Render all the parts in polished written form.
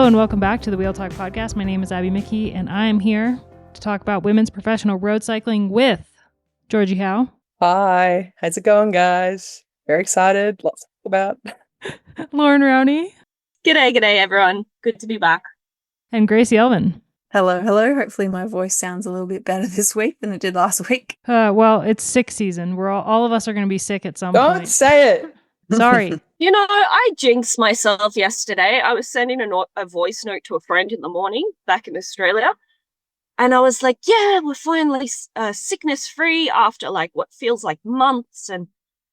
Hello and welcome back to the Wheel Talk Podcast. My name is Abby Mickey and I am here to talk about women's professional road cycling with Georgie Howe. Hi, how's it going, guys? Very excited. Lots to talk about. Lauren Rowney. G'day, everyone. Good to be back. And Gracie Elvin. Hello. Hopefully my voice sounds a little bit better this week than it did last week. Well, it's sick season. We're all of us are going to be sick at some point. Don't say it. Sorry. You know, I jinxed myself yesterday. I was sending a voice note to a friend in the morning back in Australia. And I was like, yeah, we're finally sickness-free after like what feels like months. And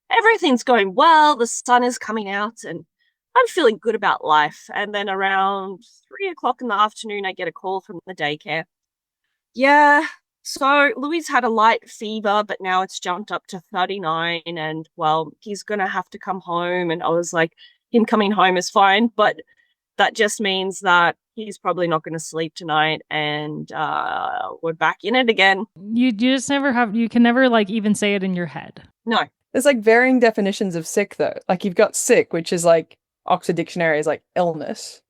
everything's going well. The sun is coming out and I'm feeling good about life. And then around 3 o'clock in the afternoon, I get a call from the daycare. Yeah, so Louis had a light fever, but now it's jumped up to 39. And, well, he's going to have to come home. And I was like, him coming home is fine. But that just means that he's probably not going to sleep tonight. And we're back in it again. You just never have, you can never like even say it in your head. No. There's like varying definitions of sick, though. Like you've got sick, which is like Oxford Dictionary is like illness.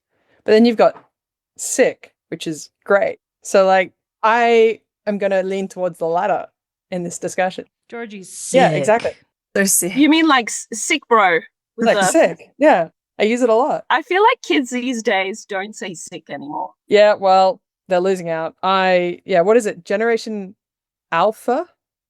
But then you've got sick, which is great. So like I am going to lean towards the latter in this discussion. Georgie's sick. Yeah, exactly. So sick. You mean like sick, bro? Like sick. Yeah. I use it a lot. I feel like kids these days don't say sick anymore. Yeah, well, they're losing out. What is it? Generation Alpha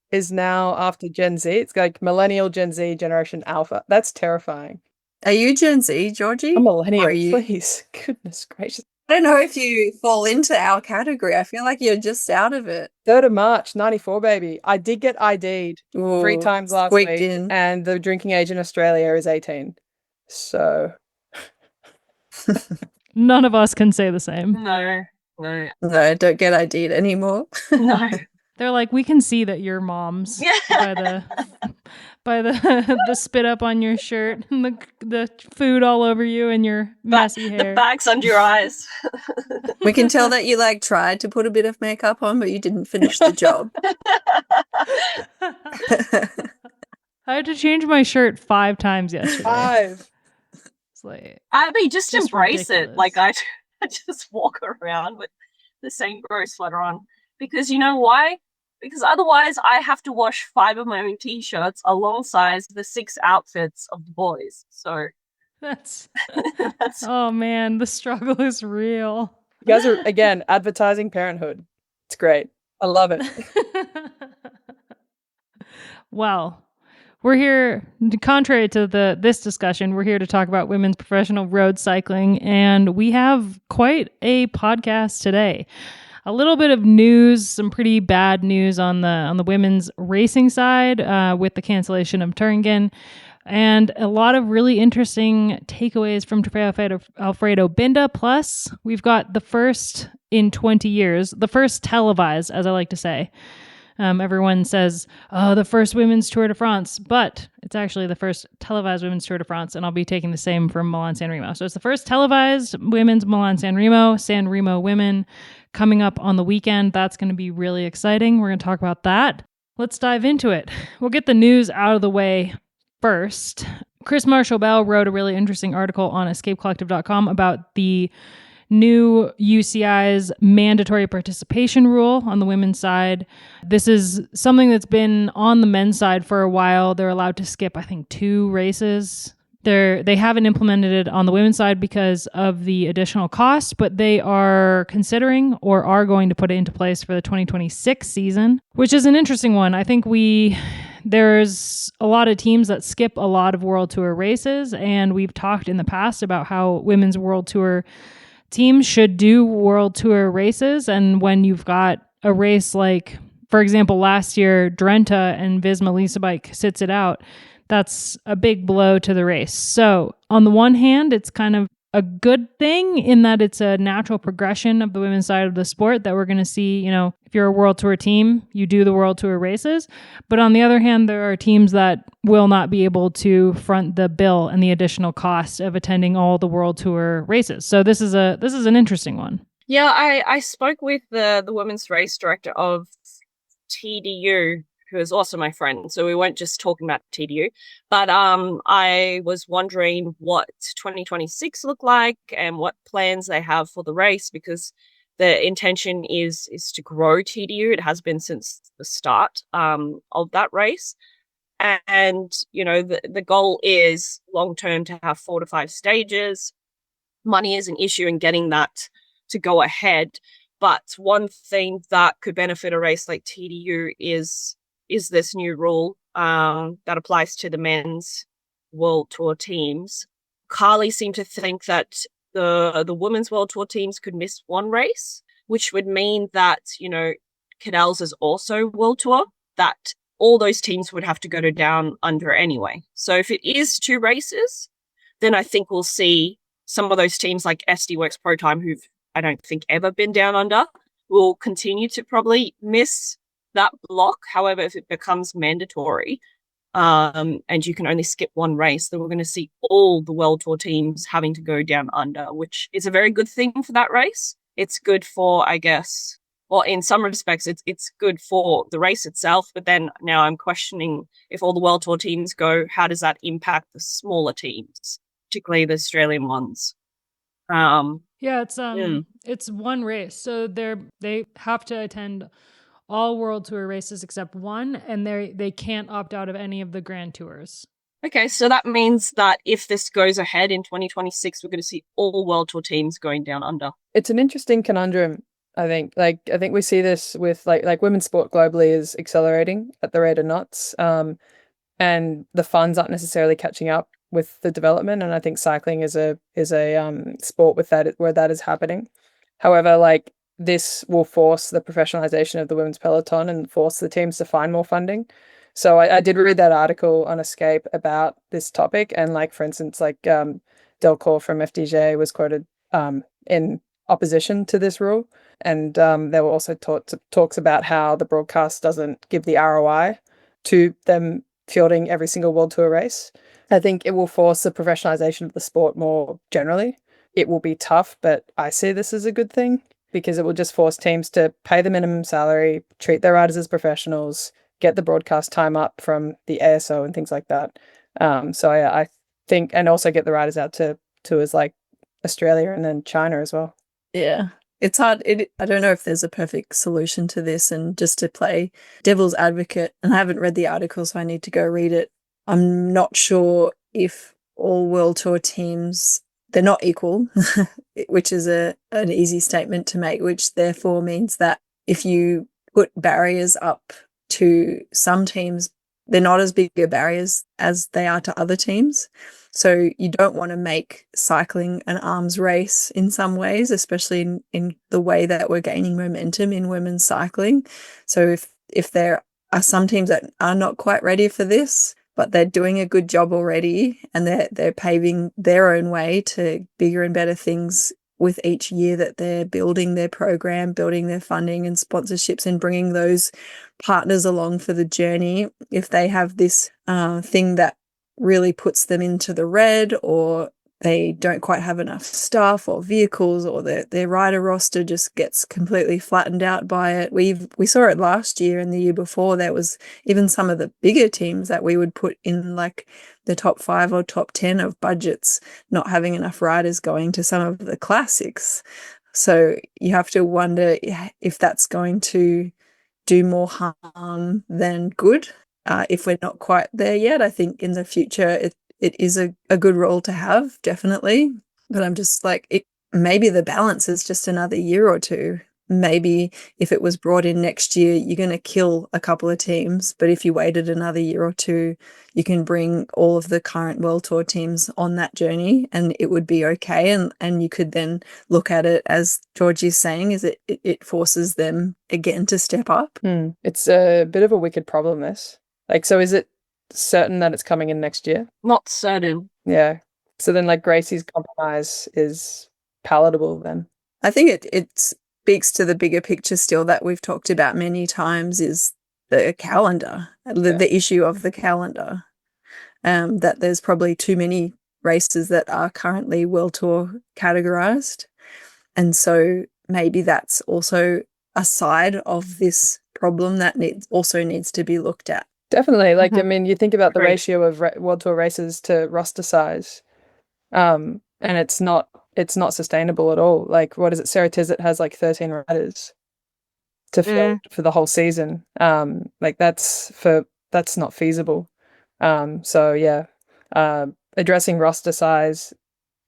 is now after Gen Z. It's like millennial, Gen Z, Generation Alpha. That's terrifying. Are you Gen Z, Georgie? A millennial, Or are you... please. Goodness gracious. I don't know if you fall into our category. I feel like you're just out of it. 3rd of March, 94, baby. I did get ID'd 3 times last week, and the drinking age in Australia is 18. So... None of us can say the same. No, don't get ID'd anymore. No. They're like, we can see that you're moms by the spit up on your shirt and the food all over you and your messy hair. The bags under your eyes. We can tell that you like tried to put a bit of makeup on, but you didn't finish the job. I had to change my shirt 5 times yesterday. 5. It's like, Abby, just embrace ridiculous. it. Like I just walk around with the same gross sweater on. Because you know why? Because otherwise I have to wash 5 of my own t-shirts alongside the 6 outfits of the boys. So that's oh man, the struggle is real. You guys are, again, advertising parenthood. It's great. I love it. Well, we're here, contrary to this discussion, we're here to talk about women's professional road cycling, and we have quite a podcast today. A little bit of news, some pretty bad news on the women's racing side with the cancellation of Turingen, and a lot of really interesting takeaways from Trofeo Alfredo Binda. Plus, we've got the first in 20 years, the first televised, as I like to say. Everyone says, oh, the first women's Tour de France, but it's actually the first televised women's Tour de France, and I'll be taking the same from Milan-San Remo. So it's the first televised women's Milan-San Remo women coming up on the weekend. That's going to be really exciting. We're going to talk about that. Let's dive into it. We'll get the news out of the way first. Chris Marshall-Bell wrote a really interesting article on escapecollective.com about the new UCI's mandatory participation rule on the women's side. This is something that's been on the men's side for a while. They're allowed to skip, I think, 2 races. They haven't implemented it on the women's side because of the additional cost, but they are considering or are going to put it into place for the 2026 season, which is an interesting one. I think there's a lot of teams that skip a lot of World Tour races, and we've talked in the past about how women's World Tour teams should do World Tour races. And when you've got a race like, for example, last year, Drenthe and Visma Lease Bike sits it out, that's a big blow to the race. So on the one hand, it's kind of a good thing in that it's a natural progression of the women's side of the sport that we're going to see, if you're a World Tour team, you do the World Tour races. But on the other hand, there are teams that will not be able to front the bill and the additional cost of attending all the World Tour races. So this is an interesting one. Yeah, I spoke with the women's race director of TDU who is also my friend. So we weren't just talking about TDU, but I was wondering what 2026 look like and what plans they have for the race, because the intention is to grow TDU. It has been since the start of that race. And, you know, the goal is long term to have 4 to 5 stages. Money is an issue in getting that to go ahead. But one thing that could benefit a race like TDU is this new rule that applies to the men's World Tour teams. Carly seemed to think that the women's World Tour teams could miss one race, which would mean that, you know, Cadell's is also World Tour, that all those teams would have to go to down under anyway. So if it is 2 races, then I think we'll see some of those teams like SD Works Pro Time, who've, I don't think, ever been down under, will continue to probably miss that block. However, if it becomes mandatory and you can only skip one race, then we're going to see all the World Tour teams having to go down under, which is a very good thing for that race. It's good for, I guess, well, in some respects, it's good for the race itself. But then now I'm questioning, if all the World Tour teams go, how does that impact the smaller teams, particularly the Australian ones? Yeah, it's one race, so they have to attend all World Tour races except one, and they can't opt out of any of the Grand Tours. Okay, so that means that if this goes ahead in 2026, we're going to see all World Tour teams going down under. It's an interesting conundrum. I think we see this with like women's sport globally is accelerating at the rate of knots, and the funds aren't necessarily catching up with the development. And I think cycling is a sport with that, where that is happening. However, like, this will force the professionalization of the women's peloton and force the teams to find more funding. So I did read that article on Escape about this topic, and like, for instance, like Delcourt from FDJ was quoted in opposition to this rule. And there were also talks about how the broadcast doesn't give the ROI to them fielding every single World Tour race. I think it will force the professionalization of the sport more generally. It will be tough, but I see this as a good thing, because it will just force teams to pay the minimum salary, treat their riders as professionals, get the broadcast time up from the ASO and things like that. So I think, and also get the riders out to tours like Australia and then China as well. Yeah. It's hard. I don't know if there's a perfect solution to this. And just to play devil's advocate, and I haven't read the article, so I need to go read it. I'm not sure if all World Tour teams, they're not equal, which is an easy statement to make, which therefore means that if you put barriers up to some teams, they're not as big a barriers as they are to other teams. So you don't want to make cycling an arms race in some ways, especially in the way that we're gaining momentum in women's cycling. So if there are some teams that are not quite ready for this, but they're doing a good job already, and they're paving their own way to bigger and better things with each year that they're building their program, building their funding and sponsorships, and bringing those partners along for the journey. If they have this thing that really puts them into the red, or they don't quite have enough staff or vehicles, or their rider roster just gets completely flattened out by it. We saw it last year and the year before. There was even some of the bigger teams that we would put in like the top 5 or top 10 of budgets not having enough riders going to some of the classics. So you have to wonder if that's going to do more harm than good. If we're not quite there yet, I think in the future it is a good role to have, definitely. But I'm just like, maybe the balance is just another year or two. Maybe if it was brought in next year, you're going to kill a couple of teams. But if you waited another year or two, you can bring all of the current World Tour teams on that journey, and it would be okay. And you could then look at it, as Georgie's saying, is it forces them again to step up. It's a bit of a wicked problem, this. Like, so is it certain that it's coming in next year? Not certain. Yeah. So then, like, Gracie's compromise is palatable then? I think it speaks to the bigger picture still that we've talked about many times, is the calendar, the issue of the calendar, that there's probably too many races that are currently World Tour categorized. And so maybe that's also a side of this problem that needs to be looked at. Definitely. Like, Mhm. I mean, you think about the Agreed. ratio of World Tour races to roster size, and it's not sustainable at all. Like, what is it? Sarah Tizet has like 13 riders to field for the whole season. Like that's not feasible. So yeah, addressing roster size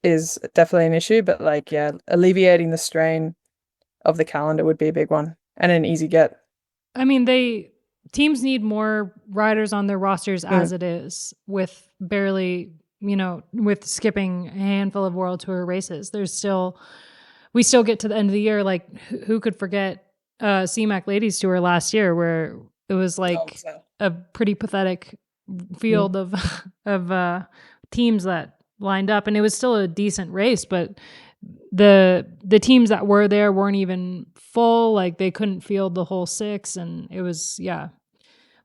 is definitely an issue, but like, yeah, alleviating the strain of the calendar would be a big one and an easy get. I mean, teams need more riders on their rosters as it is, with barely, with skipping a handful of World Tour races. We still get to the end of the year. Like, who could forget CMAC Ladies Tour last year, where it was like a pretty pathetic field of teams that lined up, and it was still a decent race, but the teams that were there weren't even full. Like, they couldn't field the whole 6, and it was,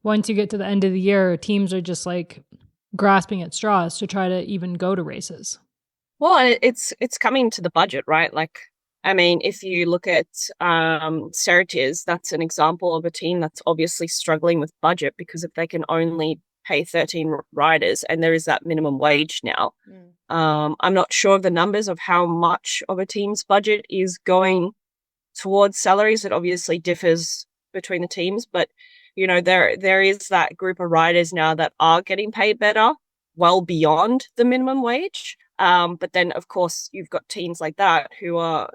once you get to the end of the year, teams are just like grasping at straws to try to even go to races. Well, it's coming to the budget, right? Like, I mean, if you look at Seritiers, that's an example of a team that's obviously struggling with budget, because if they can only pay 13 riders and there is that minimum wage now, I'm not sure of the numbers of how much of a team's budget is going towards salaries. It obviously differs between the teams, but there is that group of riders now that are getting paid better, well beyond the minimum wage. But then, of course, you've got teams like that who are,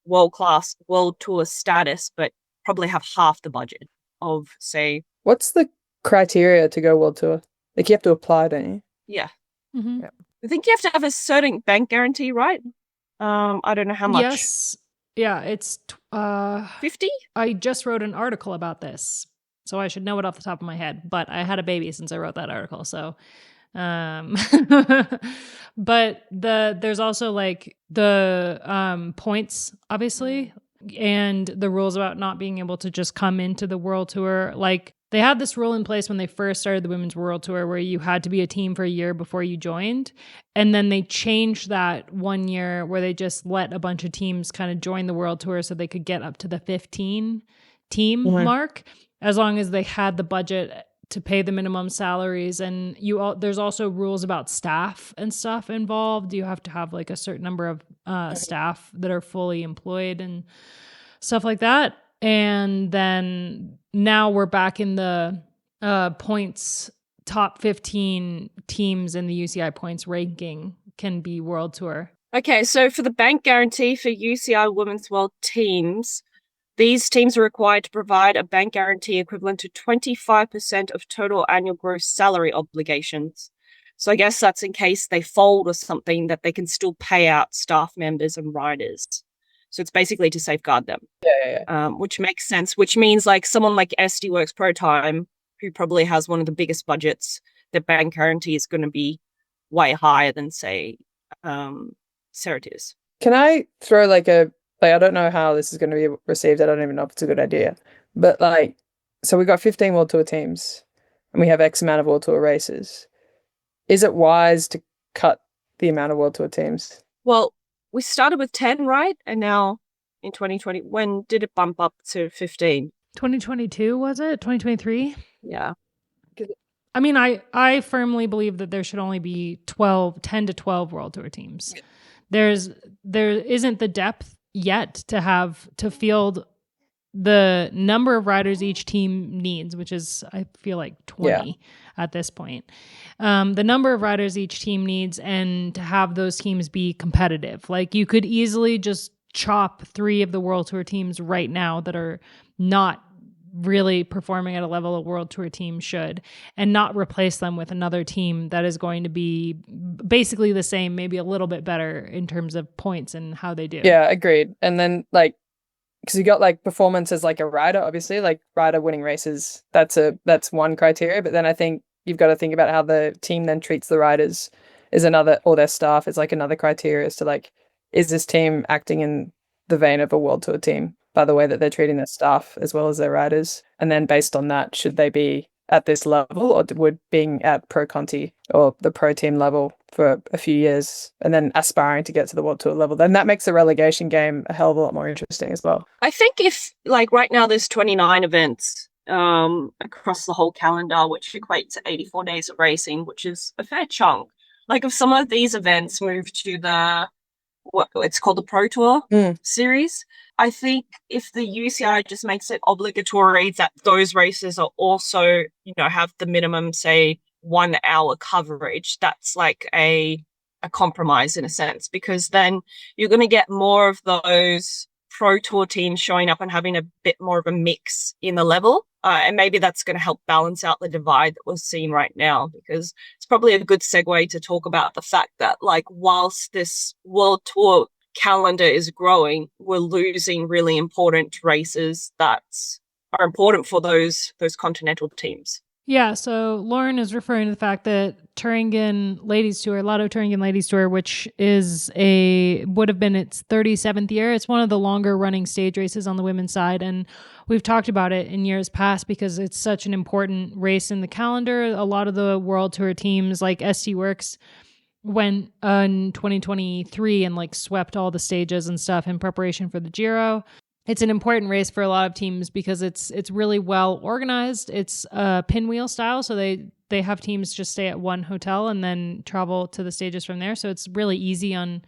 world-class, world tour status, but probably have half the budget of, say... What's the criteria to go world tour? Like, you have to apply, don't you? Yeah. Mm-hmm. Yeah. I think you have to have a certain bank guarantee, right? I don't know how much. Yes. Yeah, it's 50? I just wrote an article about this, so I should know it off the top of my head, but I had a baby since I wrote that article, so but there's also like the points, obviously, and the rules about not being able to just come into the World Tour. Like, they had this rule in place when they first started the Women's World Tour, where you had to be a team for a year before you joined. And then they changed that one year where they just let a bunch of teams kind of join the World Tour so they could get up to the 15 team mark, as long as they had the budget to pay the minimum salaries. And there's also rules about staff and stuff involved. You have to have like a certain number of staff that are fully employed and stuff like that. And then now we're back in the points. Top 15 teams in the UCI points ranking can be World Tour. Okay, so for the bank guarantee for UCI Women's World teams, these teams are required to provide a bank guarantee equivalent to 25% of total annual gross salary obligations. So I guess that's in case they fold or something, that they can still pay out staff members and riders. So it's basically to safeguard them. Which makes sense, which means like someone like SD Works Pro Time, who probably has one of the biggest budgets, their bank guarantee is going to be way higher than, say, Seritiers. Can I throw like I don't know how this is going to be received. I don't even know if it's a good idea. But like, so we got 15 World Tour teams and we have X amount of World Tour races. Is it wise to cut the amount of World Tour teams? Well, we started with 10, right? And now in 2020, when did it bump up to 15? 2022, was it? 2023? Yeah. I mean, I firmly believe that there should only be 10 to 12 World Tour teams. There isn't the depth yet to field the number of riders each team needs, which is, I feel like 20 at this point. The number of riders each team needs, and to have those teams be competitive. Like, you could easily just chop 3 of the World Tour teams right now that are not really performing at a level a World Tour team should, and not replace them with another team that is going to be basically the same, maybe a little bit better in terms of points and how they do. Yeah, agreed. And then like, because you got like performance as like a rider, obviously, like rider winning races, that's one criteria. But then I think you've got to think about how the team then treats the riders is another, or their staff is like another criteria as to like, is this team acting in the vein of a World Tour team by the way that they're treating their staff as well as their riders? And then based on that, should they be at this level, or would being at Pro Conti or the pro team level for a few years and then aspiring to get to the World Tour level, then that makes the relegation game a hell of a lot more interesting as well. I think if, like, right now there's 29 events across the whole calendar, which equates to 84 days of racing, which is a fair chunk. Like, if some of these events move to what it's called the Pro Tour series, I think if the UCI just makes it obligatory that those races are also, have the minimum, say, 1 hour coverage, that's like a compromise in a sense, because then you're going to get more of those Pro Tour teams showing up and having a bit more of a mix in the level. And maybe that's going to help balance out the divide that we're seeing right now, because it's probably a good segue to talk about the fact that, like, whilst this World Tour calendar is growing, we're losing really important races that are important for those continental teams. Yeah, so Lauren is referring to the fact that Thuringen Ladies Tour, Lotto Thuringen Ladies Tour, which would have been its 37th year. It's one of the longer running stage races on the women's side, and we've talked about it in years past because it's such an important race in the calendar. A lot of the World Tour teams like ST Works went in 2023 and like swept all the stages and stuff in preparation for the Giro. It's an important race for a lot of teams because it's really well organized. It's pinwheel style, so they have teams just stay at one hotel and then travel to the stages from there. So it's really easy on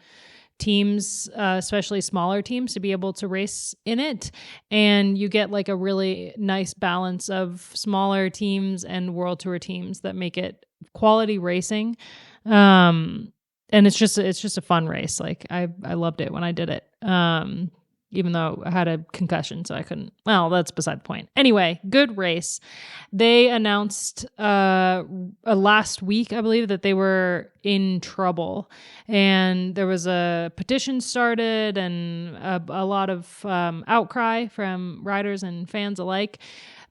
teams, especially smaller teams, to be able to race in it. And you get like a really nice balance of smaller teams and World Tour teams that make it quality racing. And it's just a fun race. Like I loved it when I did it. Even though I had a concussion, so I couldn't. Well, that's beside the point. Anyway, good race. They announced last week, I believe, that they were in trouble. And there was a petition started and a lot of outcry from riders and fans alike.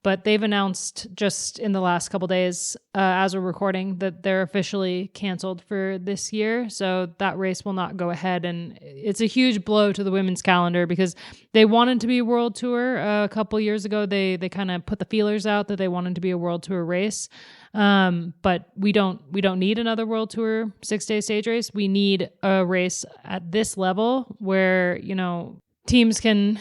But they've announced just in the last couple days, as we're recording, that they're officially canceled for this year. So that race will not go ahead. And it's a huge blow to the women's calendar because they wanted to be a World Tour. A couple years ago, they kind of put the feelers out that they wanted to be a World Tour race. But we don't need another World Tour 6-day stage race. We need a race at this level where, teams can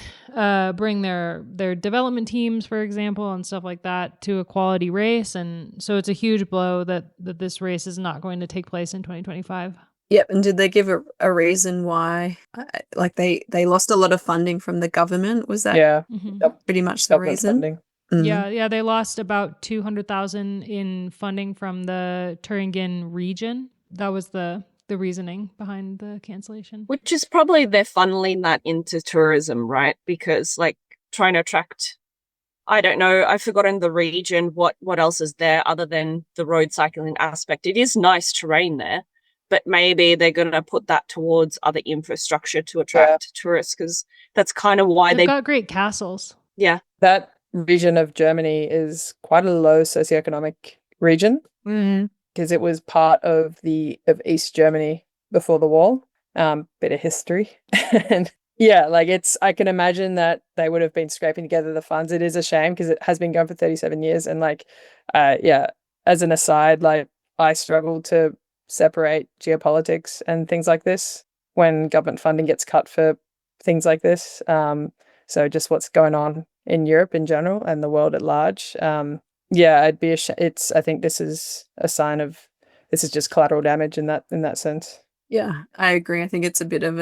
bring their development teams, for example, and stuff like that to a quality race. And so it's a huge blow that this race is not going to take place in 2025. Yep. And did they give a reason why? Like they lost a lot of funding from the government? Was that pretty much the reason? Funding. Mm-hmm. Yeah. They lost about $200,000 in funding from the Thuringen region. That was the reasoning behind the cancellation. Which is probably they're funneling that into tourism, right? Because like trying to attract, I don't know, I've forgotten the region, what else is there other than the road cycling aspect. It is nice terrain there, but maybe they're going to put that towards other infrastructure to attract tourists, because that's kind of why they've got great castles. Yeah. That region of Germany is quite a low socioeconomic region. Mm-hmm. Because it was part of East Germany before the war. Bit of history. And yeah, like I can imagine that they would have been scraping together the funds. It is a shame because it has been going for 37 years. And like, as an aside, like I struggle to separate geopolitics and things like this when government funding gets cut for things like this. So just what's going on in Europe in general and the world at large. Yeah, I'd be I think this is a sign of this is just collateral damage in that sense. Yeah, I agree. I think it's a bit of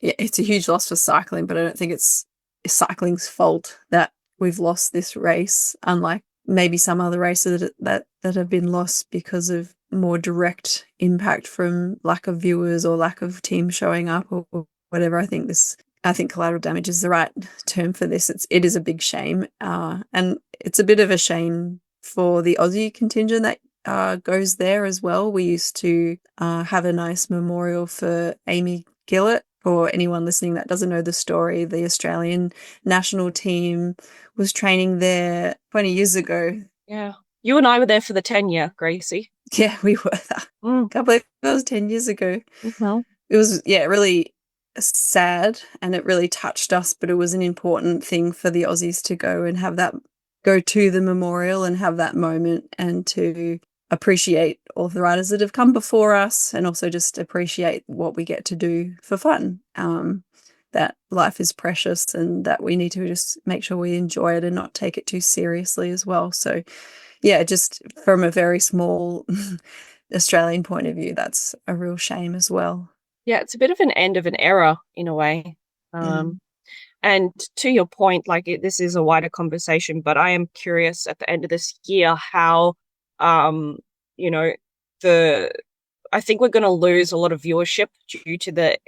it's a huge loss for cycling, but I don't think it's cycling's fault that we've lost this race, unlike maybe some other races that have been lost because of more direct impact from lack of viewers or lack of teams showing up or whatever. I think collateral damage is the right term for this. It is a big shame, and it's a bit of a shame for the Aussie contingent that goes there as well. We used to have a nice memorial for Amy Gillett. For anyone listening that doesn't know the story, the Australian national team was training there 20 years ago. Yeah. You and I were there for the 10-year, Gracie. Yeah, we were. Can't believe that was 10 years ago. Mm-hmm. It was, really sad, and it really touched us, but it was an important thing for the Aussies to go and go to the memorial and have that moment and to appreciate all of the riders that have come before us, and also just appreciate what we get to do for fun. That life is precious and that we need to just make sure we enjoy it and not take it too seriously as well. So yeah, just from a very small Australian point of view, that's a real shame as well. Yeah, it's a bit of an end of an era in a way. And to your point, like this is a wider conversation, but I am curious at the end of this year how, you know, I think we're going to lose a lot of viewership due to the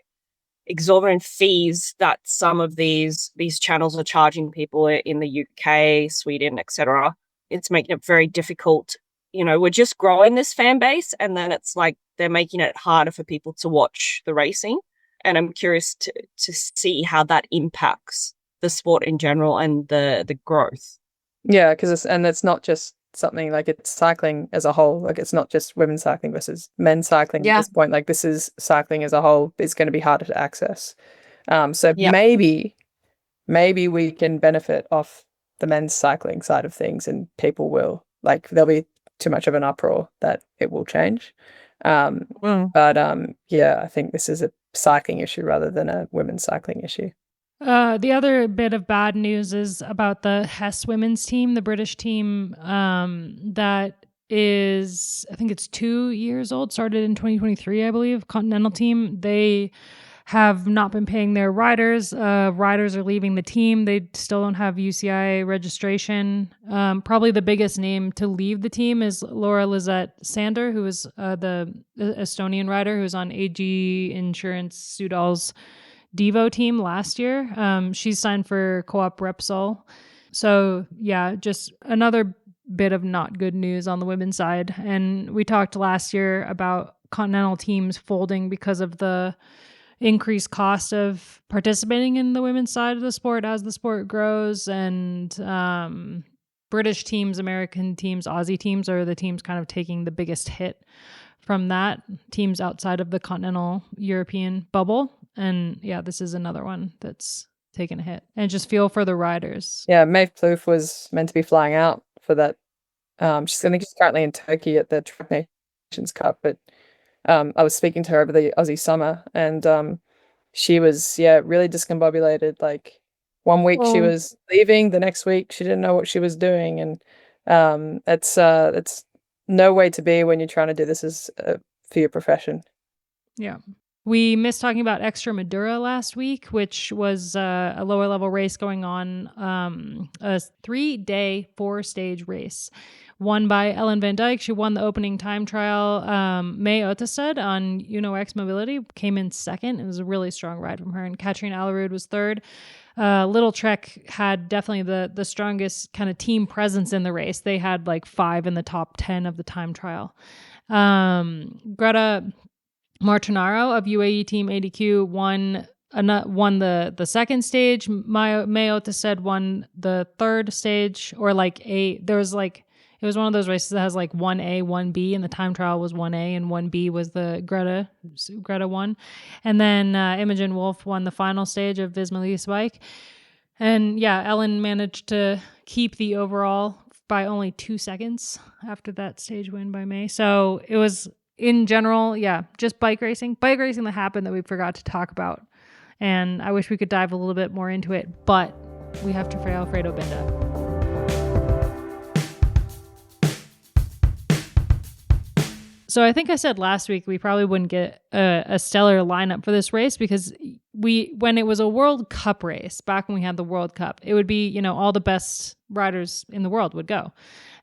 exorbitant fees that some of these channels are charging people in the UK, Sweden, etc. It's making it very difficult. We're just growing this fan base, and then it's like they're making it harder for people to watch the racing. And I'm curious to see how that impacts the sport in general and the growth. Yeah, because it's not just something like it's cycling as a whole. Like it's not just women's cycling versus men's cycling at this point. Like this is cycling as a whole. It's going to be harder to access. So maybe we can benefit off the men's cycling side of things, and people will there'll be too much of an uproar that it will change. But I think this is a cycling issue rather than a women's cycling issue. The other bit of bad news is about the Hess women's team, the British team that is, I think it's 2 years old, started in 2023, I believe, Continental team. They have not been paying their riders. Riders are leaving the team. They still don't have UCI registration. Probably the biggest name to leave the team is Laura Lizette Sander, who is the Estonian rider who was on AG Insurance Sudal's Devo team last year. She's signed for Co-op Repsol. So yeah, just another bit of not good news on the women's side. And we talked last year about Continental teams folding because of the increased cost of participating in the women's side of the sport as the sport grows. And British teams, American teams, Aussie teams are the teams kind of taking the biggest hit from that, teams outside of the continental European bubble. And yeah, this is another one that's taken a hit. And just feel for the riders. Yeah, Maeve Plouffe was meant to be flying out for that. She's currently in Turkey at the Trofeo Nations Cup, but I was speaking to her over the Aussie summer, and she was really discombobulated. Like 1 week she was leaving, the next week she didn't know what she was doing, and it's no way to be when you're trying to do this as for your profession. Yeah. We missed talking about Extremadura last week, which was a lower level race going on, a 3-day 4-stage race won by Ellen Van Dijk. She won the opening time trial. May Ottested on UNO-X Mobility came in second. It was a really strong ride from her. And Katrine Allerud was third. Little Trek had definitely the strongest kind of team presence in the race. They had like 5 in the top 10 of the time trial. Greta Martinaro of UAE Team ADQ won the second stage. May Ottested won the third stage, or it was one of those races that has like 1A, 1B, and the time trial was 1A and 1B was the Greta won. And then Imogen Wolf won the final stage of Visma Bike. And yeah, Ellen managed to keep the overall by only 2 seconds after that stage win by May. So it was, in general, just bike racing that happened that we forgot to talk about. And I wish we could dive a little bit more into it, but we have Trofeo Alfredo Binda. So I think I said last week we probably wouldn't get a stellar lineup for this race because when it was a World Cup race, back when we had the World Cup, it would be, all the best riders in the world would go.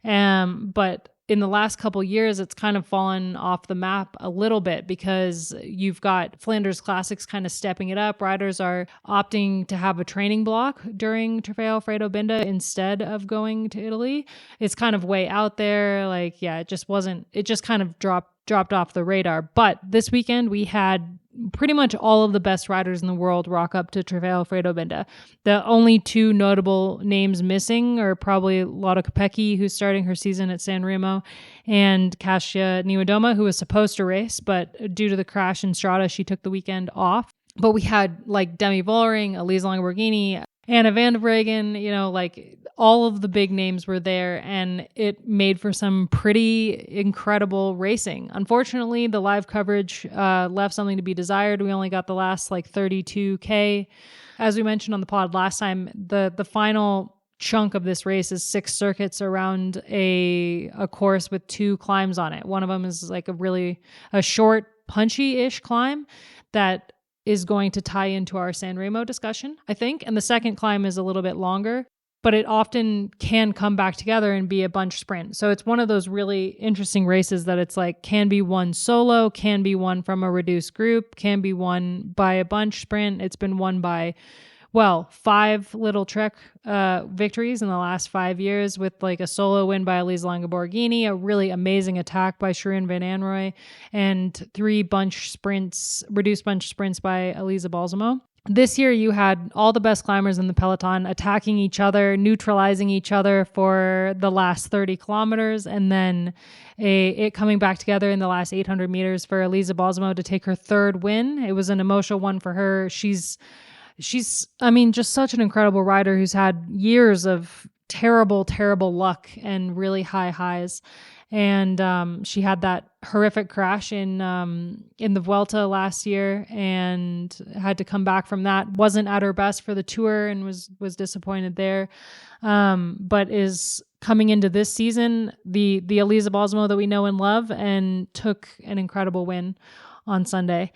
But in the last couple years, it's kind of fallen off the map a little bit because you've got Flanders Classics kind of stepping it up. Riders are opting to have a training block during Trofeo Alfredo Binda instead of going to Italy. It's kind of way out there. It just kind of dropped off the radar. But this weekend we had pretty much all of the best riders in the world rock up to Trofeo Alfredo Binda. The only 2 notable names missing are probably Lotte Kopecky, who's starting her season at San Remo, and Kasia Niewiadoma, who was supposed to race, but due to the crash in Strada, she took the weekend off. But we had like Demi Vollering, Elise Lamborghini, Anna van der Breggen, you know, like all of the big names were there, and it made for some pretty incredible racing. Unfortunately, the live coverage left something to be desired. We only got the last like 32K. As we mentioned on the pod last time, the final chunk of this race is 6 circuits around a course with 2 climbs on it. One of them is like a short, punchy-ish climb that is going to tie into our San Remo discussion, I think. And the second climb is a little bit longer, but it often can come back together and be a bunch sprint. So it's one of those really interesting races that it's like can be won solo, can be won from a reduced group, can be won by a bunch sprint. It's been won by, well, 5 Little Trek victories in the last 5 years, with like a solo win by Elisa Longa-Borghini, a really amazing attack by Shirin Van Anrooy, and 3 reduced bunch sprints by Elisa Balsamo. This year, you had all the best climbers in the peloton attacking each other, neutralizing each other for the last 30 kilometers, and then it coming back together in the last 800 meters for Elisa Balsamo to take her 3rd win. It was an emotional one for her. She's, I mean, just such an incredible rider who's had years of terrible, terrible luck and really high highs. And she had that horrific crash in the Vuelta last year and had to come back from that. Wasn't at her best for the Tour and was disappointed there. But is coming into this season the Elisa Balsamo that we know and love, and took an incredible win on Sunday.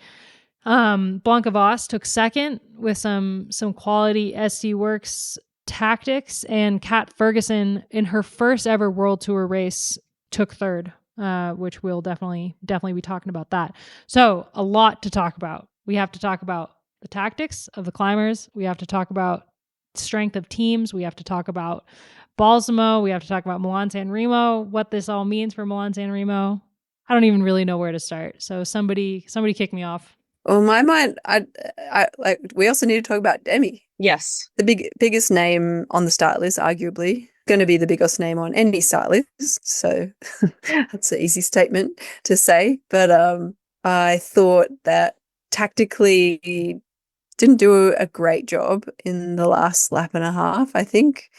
Blanca Voss took 2nd with some quality SD Works tactics, and Kat Ferguson in her first ever World Tour race took 3rd, which we'll definitely be talking about that. So a lot to talk about. We have to talk about the tactics of the climbers. We have to talk about strength of teams. We have to talk about Balsamo. We have to talk about Milan-San Remo, what this all means for Milan-San Remo. I don't even really know where to start. So somebody kick me off. Well, in my mind, I like. We also need to talk about Demi. Yes. The biggest name on the start list, arguably going to be the biggest name on any start list. So that's an easy statement to say. But I thought that tactically didn't do a great job in the last lap and a half. I think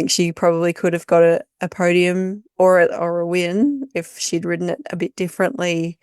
she probably could have got a podium or a win if she'd ridden it a bit differently.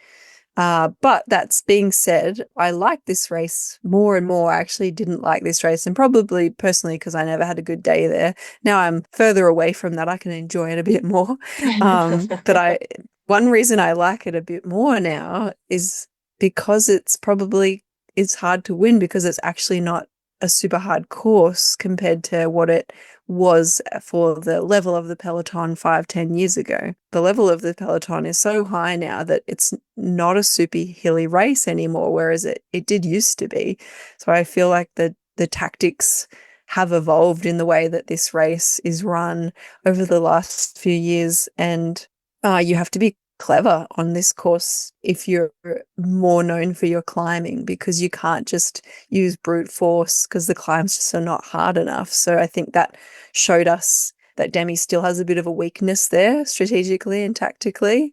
But that's being said, I like this race more and more. I actually didn't like this race, and probably personally because I never had a good day there. Now I'm further away from that. I can enjoy it a bit more. But one reason I like it a bit more now is because it's hard to win, because it's actually not a super hard course compared to what it was for the level of the peloton 5-10 years ago. The level of the peloton is so high now that it's not a super hilly race anymore, whereas it did used to be. So I feel like the tactics have evolved in the way that this race is run over the last few years, and you have to be clever on this course if you're more known for your climbing, because you can't just use brute force because the climbs just are not hard enough. So I think that showed us that Demi still has a bit of a weakness there strategically and tactically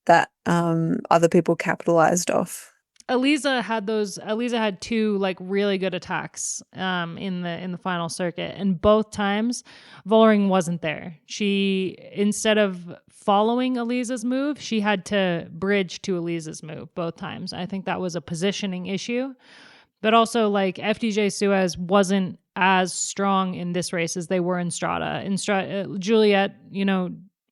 that other people capitalized off. Elisa had 2 like really good attacks in the final circuit, and both times Vollering wasn't there. She, instead of following Elisa's move, she had to bridge to Elisa's move both times. I think that was a positioning issue. But also, like, FDJ Suez wasn't as strong in this race as they were in Strada. Juliet,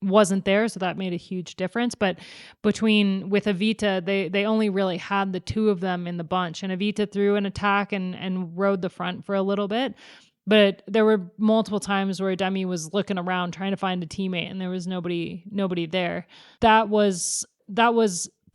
wasn't there, so that made a huge difference. But with Evita, they only really had the 2 of them in the bunch, and Evita threw an attack and rode the front for a little bit. But there were multiple times where Demi was looking around trying to find a teammate, and there was nobody there. That was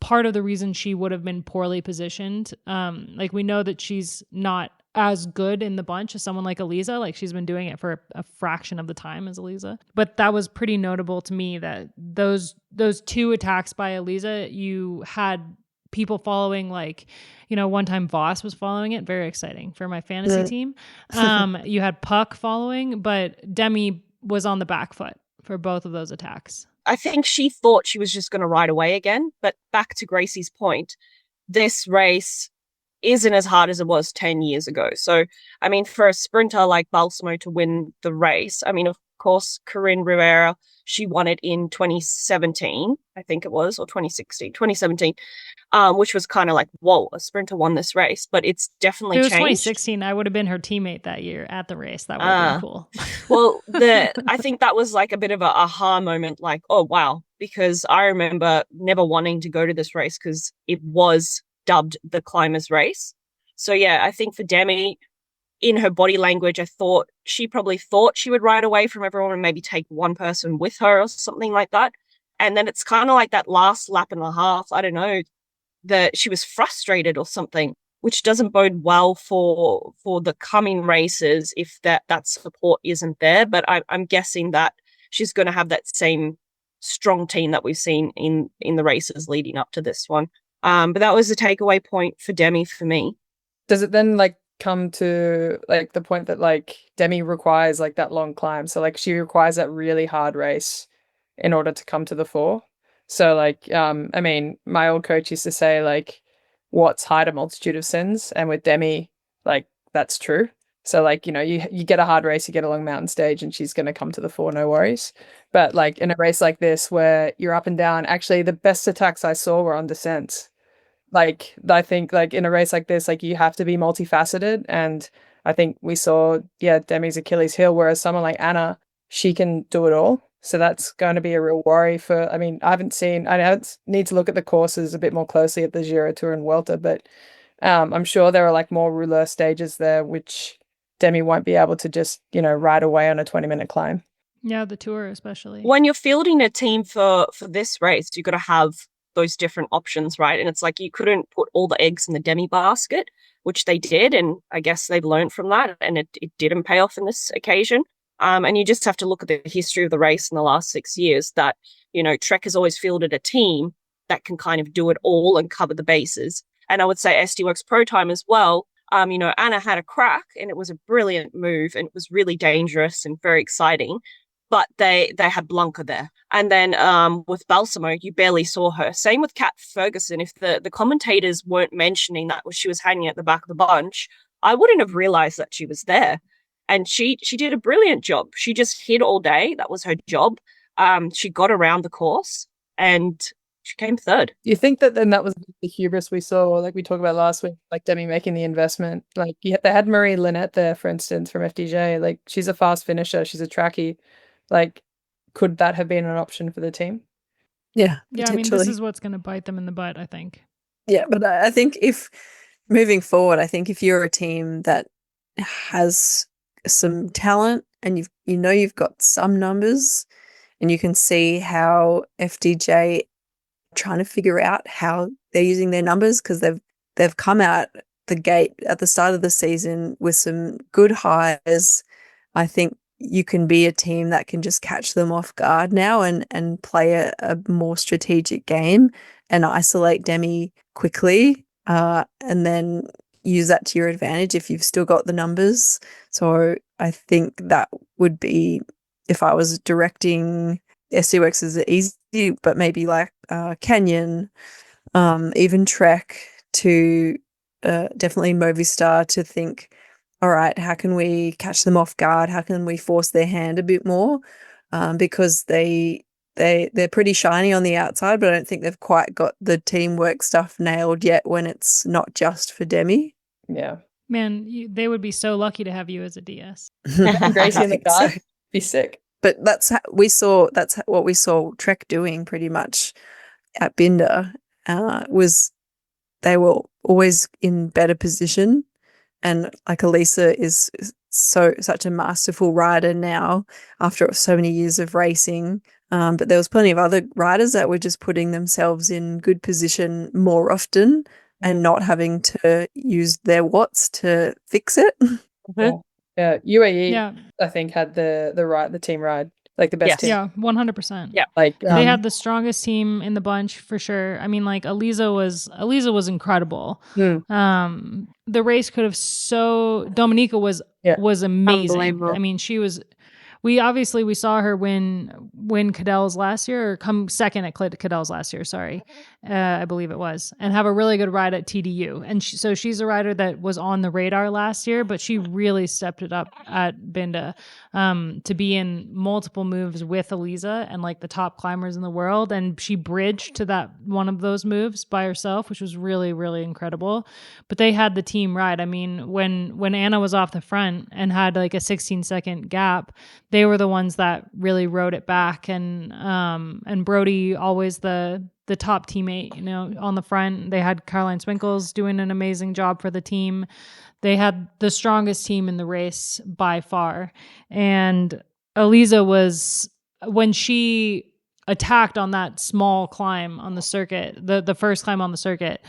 part of the reason she would have been poorly positioned. Like, we know that she's not as good in the bunch as someone like Elisa. Like, she's been doing it for a fraction of the time as Elisa. But that was pretty notable to me that those 2 attacks by Elisa, you had people following, like, one time Voss was following it. Very exciting for my fantasy team. You had Puck following, but Demi was on the back foot for both of those attacks. I think she thought she was just going to ride away again. But back to Gracie's point, this race, isn't as hard as it was 10 years ago. So, I mean, for a sprinter like Balsamo to win the race, I mean, of course, Corinne Rivera, she won it in 2017, I think it was, or 2017, which was kind of like, whoa, a sprinter won this race. But it's definitely If it was changed. 2016, I would have been her teammate that year at the race. That would have been cool. Well, I think that was like a bit of a aha moment, like, oh, wow, because I remember never wanting to go to this race because it was dubbed the climbers race. So yeah, I think for Demi, in her body language, I thought she probably thought she would ride away from everyone and maybe take one person with her or something like that. And then it's kind of like that last lap and a half, I don't know, that she was frustrated or something, which doesn't bode well for the coming races if that support isn't there. But I'm guessing that she's going to have that same strong team that we've seen in the races leading up to this one. But that was a takeaway point for Demi for me. Does it then like come to like the point that like Demi requires like that long climb? So like she requires that really hard race in order to come to the fore. So like I mean, my old coach used to say like what's hide a multitude of sins, and with Demi, like that's true. So like, you know, you get a hard race, you get a long mountain stage, and she's gonna come to the fore, no worries. But like in a race like this where you're up and down, actually the best attacks I saw were on descents. Like I think like in a race like this, like you have to be multifaceted, and I think we saw Demi's Achilles heel, whereas someone like Anna, she can do it all. So that's going to be a real worry for. I mean, I need to look at the courses a bit more closely at the Giro Tour and Vuelta, but I'm sure there are like more rouleur stages there, which Demi won't be able to just ride away on a 20-minute climb. Yeah, the Tour especially. When you're fielding a team for this race, you've got to have those different options, right? And it's like you couldn't put all the eggs in the Demi basket, which they did, and I guess they've learned from that, and it didn't pay off in this occasion. And you just have to look at the history of the race in the last 6 years that, Trek has always fielded a team that can kind of do it all and cover the bases. And I would say SD Works Pro Time as well. Anna had a crack and it was a brilliant move and it was really dangerous and very exciting. But they had Blanca there. And then with Balsamo, you barely saw her. Same with Kat Ferguson. If the commentators weren't mentioning that she was hanging at the back of the bunch, I wouldn't have realized that she was there. And she did a brilliant job. She just hid all day. That was her job. She got around the course and she came third. You think that then that was the hubris we saw, like we talked about last week, like Demi making the investment. Like they had Marie Linette there, for instance, from FDJ. Like she's a fast finisher. She's a trackie. Like, could that have been an option for the team? Yeah, I mean, this is what's going to bite them in the butt, I think. Yeah, but I think if moving forward, I think if you're a team that has some talent and you've got some numbers and you can see how FDJ trying to figure out how they're using their numbers, because they've come out the gate at the start of the season with some good highs. I think you can be a team that can just catch them off guard now and play a more strategic game and isolate Demi quickly, and then use that to your advantage if you've still got the numbers. So I think that would be, if I was directing SUX, is easy, but maybe like Canyon, even Trek, to definitely Movistar, to think, all right, how can we catch them off guard? How can we force their hand a bit more? Because they're pretty shiny on the outside, but I don't think they've quite got the teamwork stuff nailed yet when it's not just for Demi. Yeah. Man, they would be so lucky to have you as a DS. Gracie in the guard, so. Be sick. But that's what we saw Trek doing pretty much at Binda, was they were always in better position. And like Elisa is such a masterful rider now after so many years of racing. But there was plenty of other riders that were just putting themselves in good position more often and not having to use their watts to fix it. Yeah. UAE, I think, had the team ride, like the best team. Yeah, 100%. Yeah, like they had the strongest team in the bunch for sure. I mean, like Elisa was incredible. The race could have Dominica was amazing. I mean, she was we saw her win Cadell's last year, or come second at Cadell's last year. Sorry, I believe it was, and have a really good ride at TDU. And so she's a rider that was on the radar last year, but she really stepped it up at Binda to be in multiple moves with Eliza and like the top climbers in the world. And she bridged to that one of those moves by herself, which was really, really incredible. But they had the team ride. I mean, when Anna was off the front and had like a 16-second gap, they were the ones that really rode it back. And Brody, always the top teammate, you know, on the front. They had Caroline Swinkles doing an amazing job for the team. They had the strongest team in the race by far. And Eliza was, when she attacked on that small climb on the circuit, the first climb on the circuit,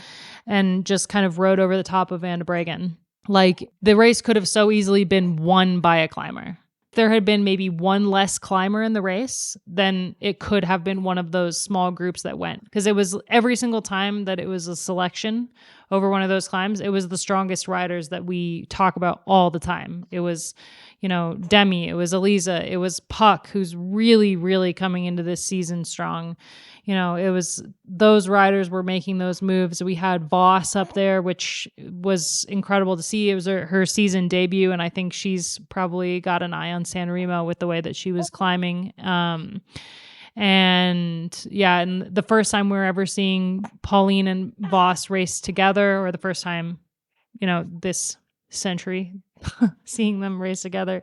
and just kind of rode over the top of Van de Breggen, like the race could have so easily been won by a climber. If there had been maybe one less climber in the race, then it could have been one of those small groups that went. Because it was every single time that it was a selection over one of those climbs, it was the strongest riders that we talk about all the time. It was, you know, Demi, it was Eliza, it was Puck, who's really, really coming into this season strong. You know, it was those riders were making those moves. We had Voss up there, which was incredible to see. It was her season debut, and I think she's probably got an eye on San Remo with the way that she was climbing. And yeah, and the first time we were ever seeing Pauline and Voss race together, or the first time, you know, this century seeing them race together.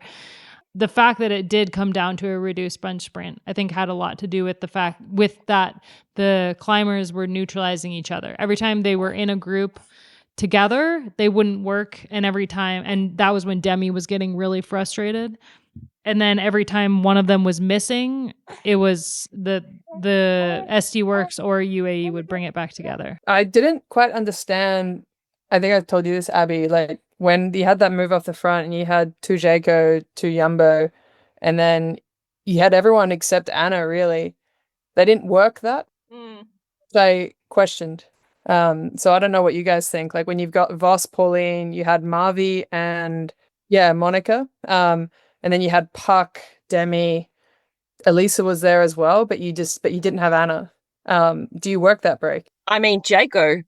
The fact that it did come down to a reduced bunch sprint, I think had a lot to do with the fact that the climbers were neutralizing each other. Every time they were in a group together, they wouldn't work. And that was when Demi was getting really frustrated. And then every time one of them was missing, it was the SD Works or UAE would bring it back together. I didn't quite understand. I think I told you this, Abby, like when you had that move off the front and you had two Jaco, two Jumbo, and then you had everyone except Anna, really. They didn't work that. I questioned. So I don't know what you guys think. Like when you've got Voss, Pauline, you had Marvi and Monica. And then you had Puck, Demi, Elisa was there as well, but you didn't have Anna. Do you work that break? I mean, Jaco.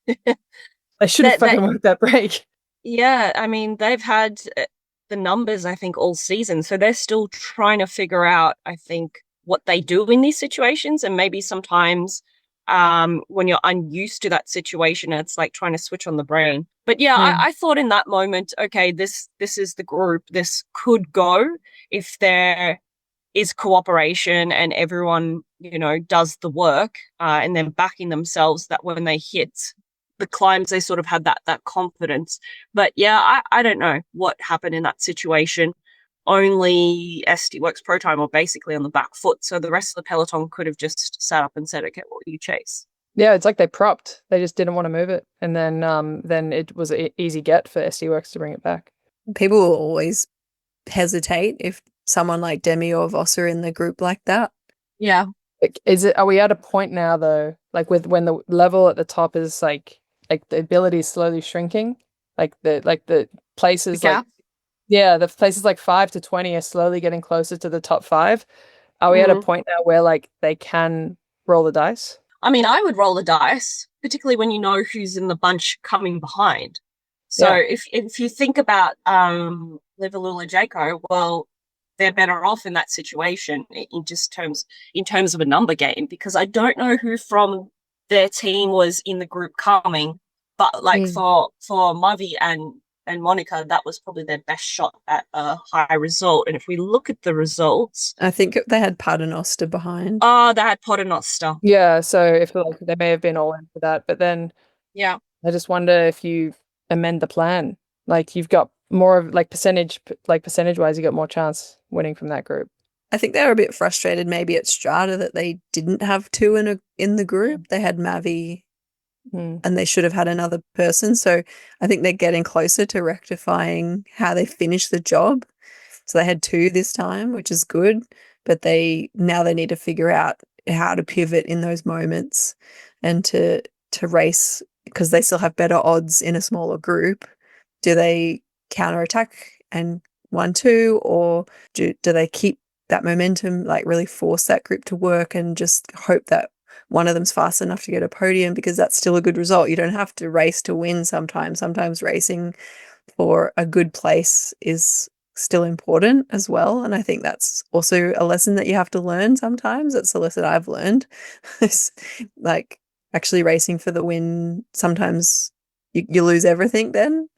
They should have fucking worked that break. Yeah, I mean, they've had the numbers, I think, all season. So they're still trying to figure out, I think, what they do in these situations. And maybe sometimes when you're unused to that situation, it's like trying to switch on the brain. But yeah, I thought in that moment, okay, this is the group. This could go if there is cooperation and everyone, you know, does the work and then backing themselves, that when they hit the climbs, they sort of had that confidence. But yeah, I don't know what happened in that situation. Only SD Works Pro Time were basically on the back foot. So the rest of the peloton could have just sat up and said, okay, what will you chase? Yeah, it's like they propped. They just didn't want to move it. And then it was an easy get for SD Works to bring it back. People will always hesitate if someone like Demi or Voss are in the group like that. Yeah. Are we at a point now though, like when the level at the top is like the ability is slowly shrinking, like the places the gap? The places like 5 to 20 are slowly getting closer to the top 5. Are we at a point now where like they can roll the dice? I mean, I would roll the dice, particularly when you know who's in the bunch coming behind. So if you think about Liverlula Jaco, well, they're better off in that situation in terms of a number game, because I don't know who from their team was in the group coming, but like for Mavi and Monica, that was probably their best shot at a high result. And if we look at the results, I think they had Paternoster behind. Oh, they had Paternoster. Yeah, so if like they may have been all in for that, but then I just wonder if you amend the plan, like you've got more of percentage wise, you got more chance winning from that group. I think they were a bit frustrated maybe at Strata that they didn't have two in the group. They had Mavi and they should have had another person. So I think they're getting closer to rectifying how they finish the job. So they had two this time, which is good, but now they need to figure out how to pivot in those moments and to race, because they still have better odds in a smaller group. Do they counterattack and 1-2, or do they keep that momentum, like really force that group to work and just hope that one of them's fast enough to get a podium, because that's still a good result. You don't have to race to win sometimes. Sometimes racing for a good place is still important as well. And I think that's also a lesson that you have to learn sometimes. That's a lesson I've learned. It's like actually racing for the win, sometimes you lose everything then.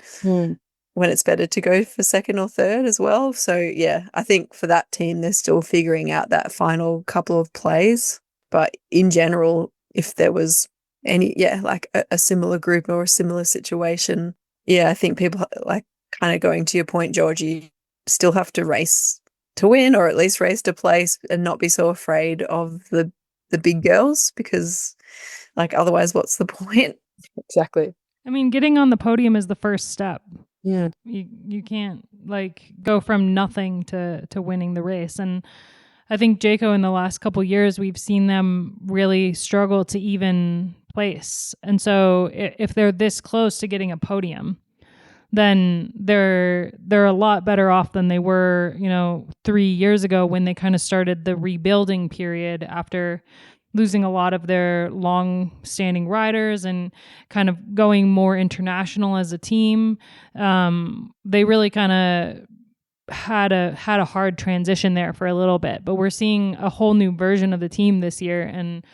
When it's better to go for second or third as well. So yeah, I think for that team, they're still figuring out that final couple of plays. But in general, if there was any, like a similar group or a similar situation, I think people, like, kind of going to your point, Georgie, still have to race to win, or at least race to place, and not be so afraid of the big girls, because like otherwise what's the point? Exactly. I mean, getting on the podium is the first step. Yeah. You can't like go from nothing to winning the race. And I think Jayco, in the last couple years, we've seen them really struggle to even place. And so if they're this close to getting a podium, then they're a lot better off than they were, 3 years ago, when they kind of started the rebuilding period after losing a lot of their long-standing riders and kind of going more international as a team. They really kind of had a hard transition there for a little bit, but we're seeing a whole new version of the team this year. And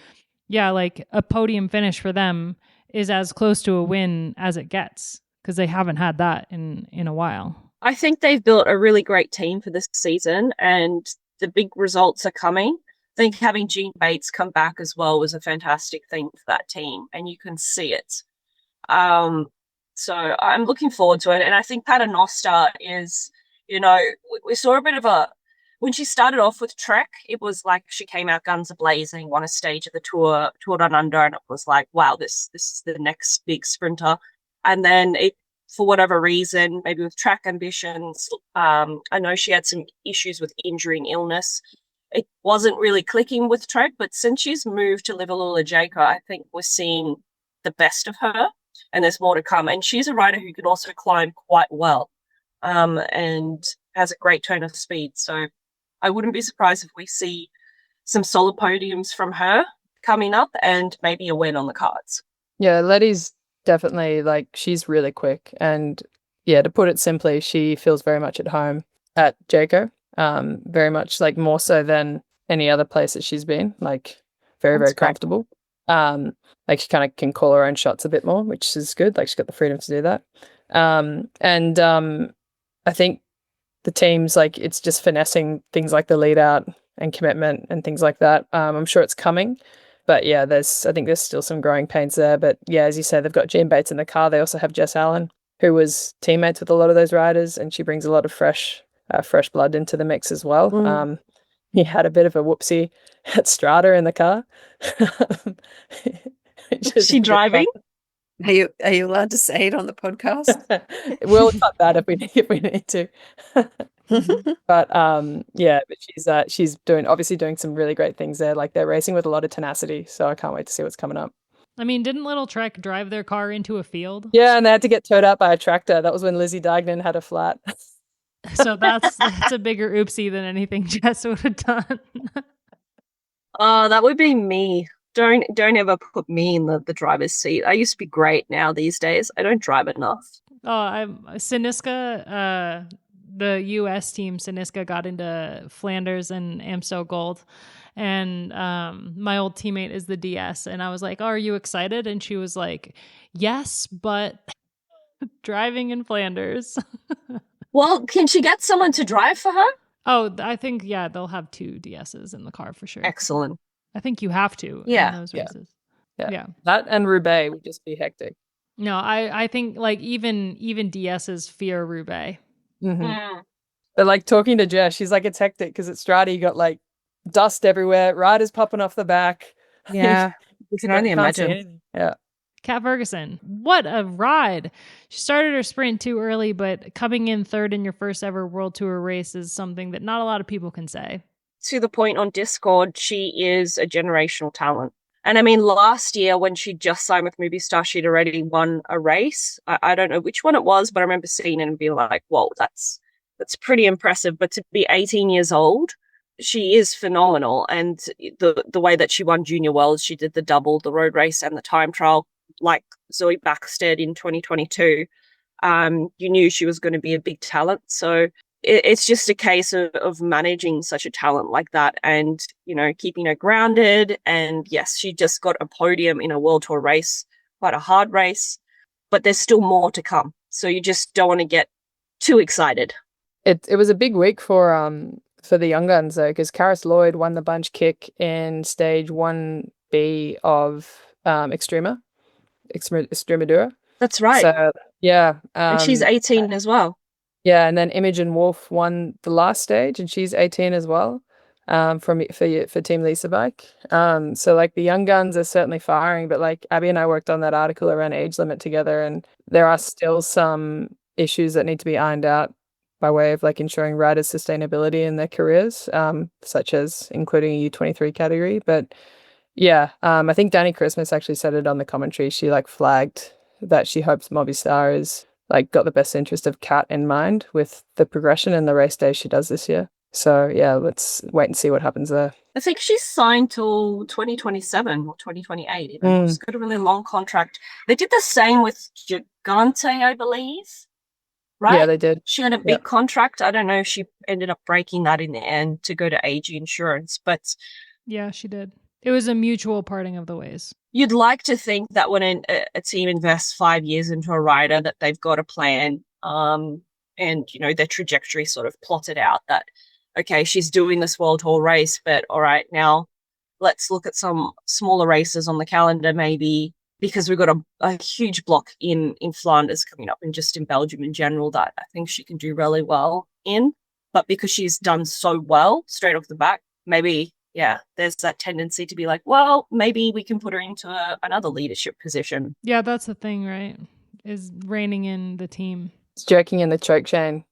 like a podium finish for them is as close to a win as it gets, because they haven't had that in a while. I think they've built a really great team for this season, and the big results are coming. I think having Jean Bates come back as well was a fantastic thing for that team, and you can see it. So I'm looking forward to it. And I think Paternoster is, we saw a bit of when she started off with Trek, it was like she came out guns a-blazing, won a stage of the Tour Down Under, and it was like, wow, this is the next big sprinter. And then it, for whatever reason, maybe with track ambitions, I know she had some issues with injury and illness. It wasn't really clicking with Trek, but since she's moved to Liverpool Jayco, I think we're seeing the best of her, and there's more to come. And she's a rider who can also climb quite well, and has a great turn of speed. So I wouldn't be surprised if we see some solid podiums from her coming up, and maybe a win on the cards. Yeah, Letty's definitely, like, she's really quick, and to put it simply, she feels very much at home at Jayco. Very much, like, more so than any other place that she's been, like, very comfortable. Like, she kind of can call her own shots a bit more, which is good. Like, she's got the freedom to do that. And I think the teams, like, it's just finessing things like the lead out and commitment and things like that. I'm sure it's coming, but I think there's still some growing pains there. But as you said, they've got Jean Bates in the car. They also have Jess Allen, who was teammates with a lot of those riders, and she brings a lot of fresh blood into the mix as well. He had a bit of a whoopsie at Strata in the car. Is she driving? Are you allowed to say it on the podcast? We'll cut that if we need to. But but she's doing some really great things there. Like, they're racing with a lot of tenacity, so I can't wait to see what's coming up. I mean, didn't Little Trek drive their car into a field? Yeah, and they had to get towed out by a tractor. That was when Lizzie Diagnan had a flat. So that's a bigger oopsie than anything Jess would have done. That would be me. Don't ever put me in the driver's seat. I used to be great. Now these days, I don't drive enough. Synisca, the U.S. team, Synisca got into Flanders and Amstel Gold, and my old teammate is the DS, and I was like, "Oh, are you excited?" And she was like, "Yes, but driving in Flanders." Well, can she get someone to drive for her? Oh, I think, they'll have 2 DSs in the car for sure. Excellent. I think you have to in those races. Yeah. That and Roubaix would just be hectic. No, I think, like, even DSs fear Roubaix. Mm-hmm. But, like, talking to Jess, she's like, it's hectic because at Strata you got, like, dust everywhere, riders popping off the back. Yeah, you can only imagine. Yeah. Kat Ferguson, what a ride. She started her sprint too early, but coming in third in your first ever World Tour race is something that not a lot of people can say. To the point on Discord, she is a generational talent. And I mean, last year when she just signed with Movistar, she'd already won a race. I don't know which one it was, but I remember seeing it and being like, whoa, that's That's pretty impressive. But to be 18 years old, she is phenomenal. And the way that she won Junior Worlds, she did the double, the road race and the time trial, like Zoe Backstead in 2022. You knew she was going to be a big talent. So it's just a case of managing such a talent like that and, you know, keeping her grounded. And yes, she just got a podium in a World Tour race, quite a hard race, but there's still more to come. So you just don't want to get too excited. It was a big week for the young guns though, because Karis Lloyd won the bunch kick in stage 1B of Extremadura. That's right. So yeah, and she's 18 as well. Yeah, and then Imogen Wolf won the last stage, and she's 18 as well. For Team Lisa Bike. So like the young guns are certainly firing, but like Abby and I worked on that article around age limit together, and there are still some issues that need to be ironed out by way of like ensuring riders' sustainability in their careers, such as including a U23 category. But yeah, I think Danny Christmas actually said it on the commentary. She like flagged that she hopes Movistar is like got the best interest of Kat in mind with the progression and the race day she does this year. So yeah, let's wait and see what happens there. I think she's signed till 2027 or 2028 even. She's got a really long contract. They did the same with Gigante, I believe. Right? Yeah, they did. She had a big contract. I don't know if she ended up breaking that in the end to go to AG Insurance, but yeah, she did. It was a mutual parting of the ways. You'd like to think that when a team invests 5 years into a rider that they've got a plan, and you know their trajectory sort of plotted out that okay, she's doing this World Tour race, but all right, now let's look at some smaller races on the calendar maybe, because we've got a huge block in Flanders coming up and just in Belgium in general that I think she can do really well in. But because she's done so well straight off the bat, maybe, yeah, there's that tendency to be like, well, maybe we can put her into another leadership position. Yeah, that's the thing, right? Is reining in the team. It's jerking in the choke chain.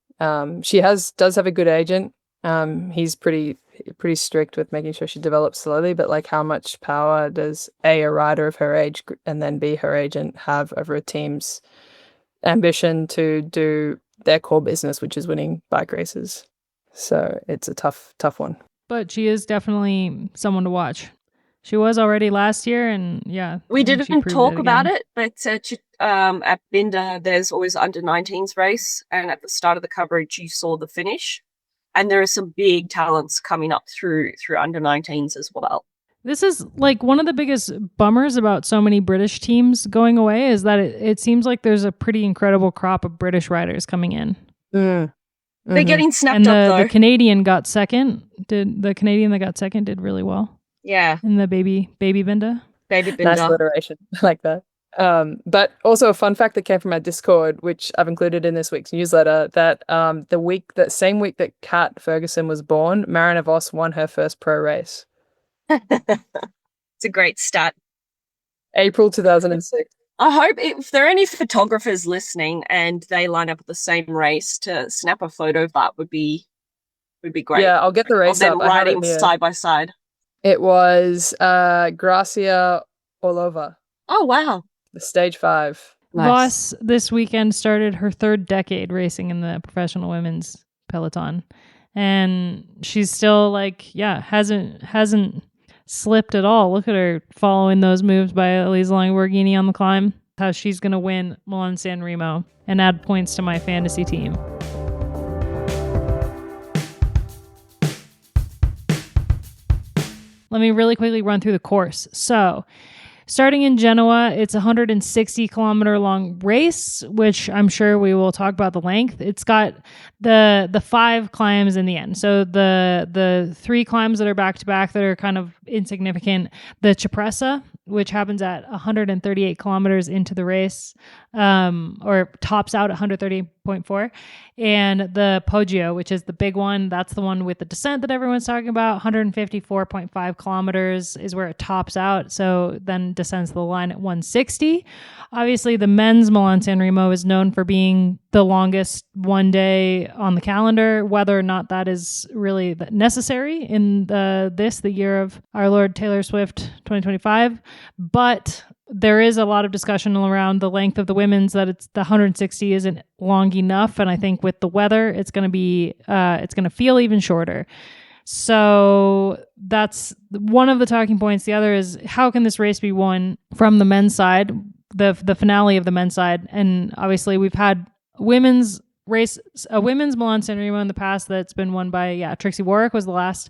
She does have a good agent. He's pretty strict with making sure she develops slowly, but like how much power does a rider of her age and then B, her agent have over a team's ambition to do their core business, which is winning bike races? So it's a tough one. But she is definitely someone to watch. She was already last year, and yeah. We didn't talk about it, but at Binda, there's always under-19s race, and at the start of the coverage, you saw the finish. And there are some big talents coming up through under-19s as well. This is like one of the biggest bummers about so many British teams going away is that it seems like there's a pretty incredible crop of British riders coming in. Mm-hmm. They're getting snapped and up, though. The Canadian got second. The Canadian that got second did really well. Yeah. In the baby Binda. Baby Binda. Nice alliteration. I like that. But also a fun fact that came from our Discord, which I've included in this week's newsletter, that that same week that Kat Ferguson was born, Marina Voss won her first pro race. It's a great stat. April 2006. I hope if there are any photographers listening and they line up at the same race to snap a photo of that would be great. Yeah, I'll get the race of them up. riding side by side. It was Gracia Orlova. Oh wow. The stage 5. Nice. Voss this weekend started her third decade racing in the professional women's peloton, and she's still hasn't slipped at all. Look at her following those moves by Elisa Lange on the climb. How she's going to win Milan San Remo and add points to my fantasy team. Let me really quickly run through the course. So, starting in Genoa, it's a 160-kilometer long race, which I'm sure we will talk about the length. It's got the 5 climbs in the end. So the 3 climbs that are back-to-back that are kind of insignificant. The Cipressa, which happens at 138 kilometers into the race, or tops out at 130.4. And the Poggio, which is the big one. That's the one with the descent that everyone's talking about. 154.5 kilometers is where it tops out. So then descends the line at 160. Obviously, the men's Milan San Remo is known for being the longest one day on the calendar, whether or not that is really necessary in the year of our Lord Taylor Swift 2025. But there is a lot of discussion around the length of the women's, that it's the 160 isn't long enough. And I think with the weather, it's going to feel even shorter. So that's one of the talking points. The other is, how can this race be won from the men's side, the finale of the men's side? And obviously we've had a women's Milan-San Remo in the past that's been won by, Trixie Warwick was the last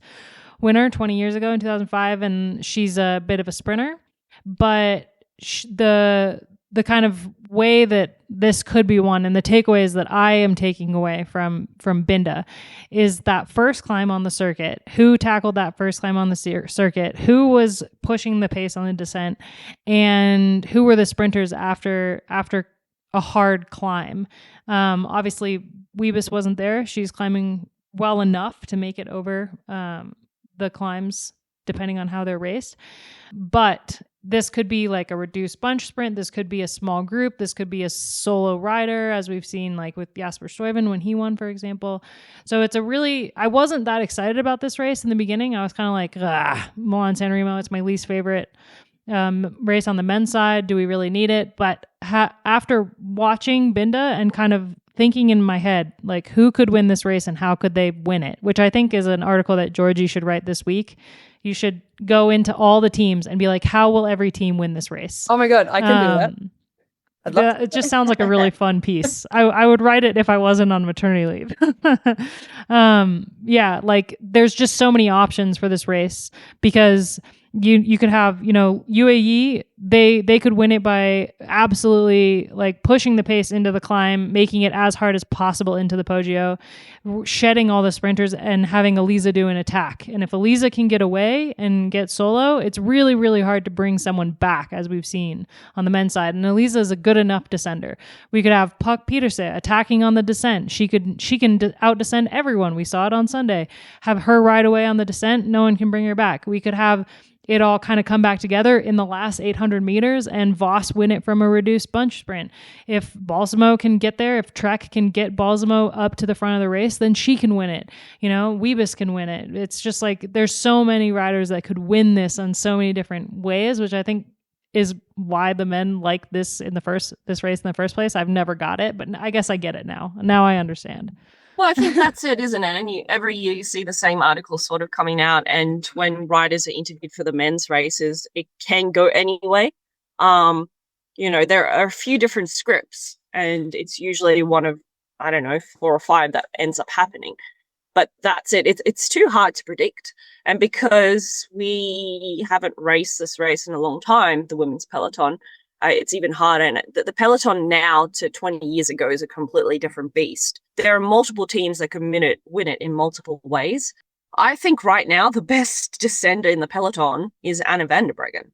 winner 20 years ago in 2005. And she's a bit of a sprinter, but the kind of way that this could be won, and the takeaways that I am taking away from Binda, is that first climb on the circuit. Who tackled that first climb on the circuit? Who was pushing the pace on the descent? And who were the sprinters after a hard climb? Obviously, Wiebes wasn't there. She's climbing well enough to make it over the climbs, depending on how they're raced. But this could be like a reduced bunch sprint. This could be a small group. This could be a solo rider, as we've seen like with Jasper Stuyven when he won, for example. So I wasn't that excited about this race in the beginning. I was kind of like, Milan-San Remo, it's my least favorite race on the men's side. Do we really need it? But after watching Binda and kind of thinking in my head, like, who could win this race and how could they win it? Which I think is an article that Georgie should write this week. You should go into all the teams and be like, how will every team win this race? Oh my God, I can do that. It just sounds like a really fun piece. I would write it if I wasn't on maternity leave. Like there's just so many options for this race, because you could have, UAE, they could win it by absolutely like pushing the pace into the climb, making it as hard as possible into the Poggio, shedding all the sprinters and having Elisa do an attack. And if Elisa can get away and get solo, it's really, really hard to bring someone back, as we've seen on the men's side. And Elisa is a good enough descender. We could have Puck Pieterse attacking on the descent. She can out descend everyone. We saw it on Sunday. Have her ride away on the descent. No one can bring her back. We could have it all kind of come back together in the last 800 meters and Voss win it from a reduced bunch sprint. If Balsamo can get there, if Trek can get Balsamo up to the front of the race, then she can win it. Wiebes can win it. It's just like there's so many riders that could win this on so many different ways, which I think is why the men like this race in the first place. I've never got it, but I guess I get it now. Now I understand. Well, I think that's it, isn't it? And every year you see the same article sort of coming out. And when riders are interviewed for the men's races, it can go anyway. There are a few different scripts, and it's usually one of, 4 or 5 that ends up happening. But that's it. It's too hard to predict. And because we haven't raced this race in a long time, the women's peloton, it's even harder. And the peloton now to 20 years ago is a completely different beast. There are multiple teams that can win it in multiple ways. I think right now the best descender in the peloton is Anna van der Breggen.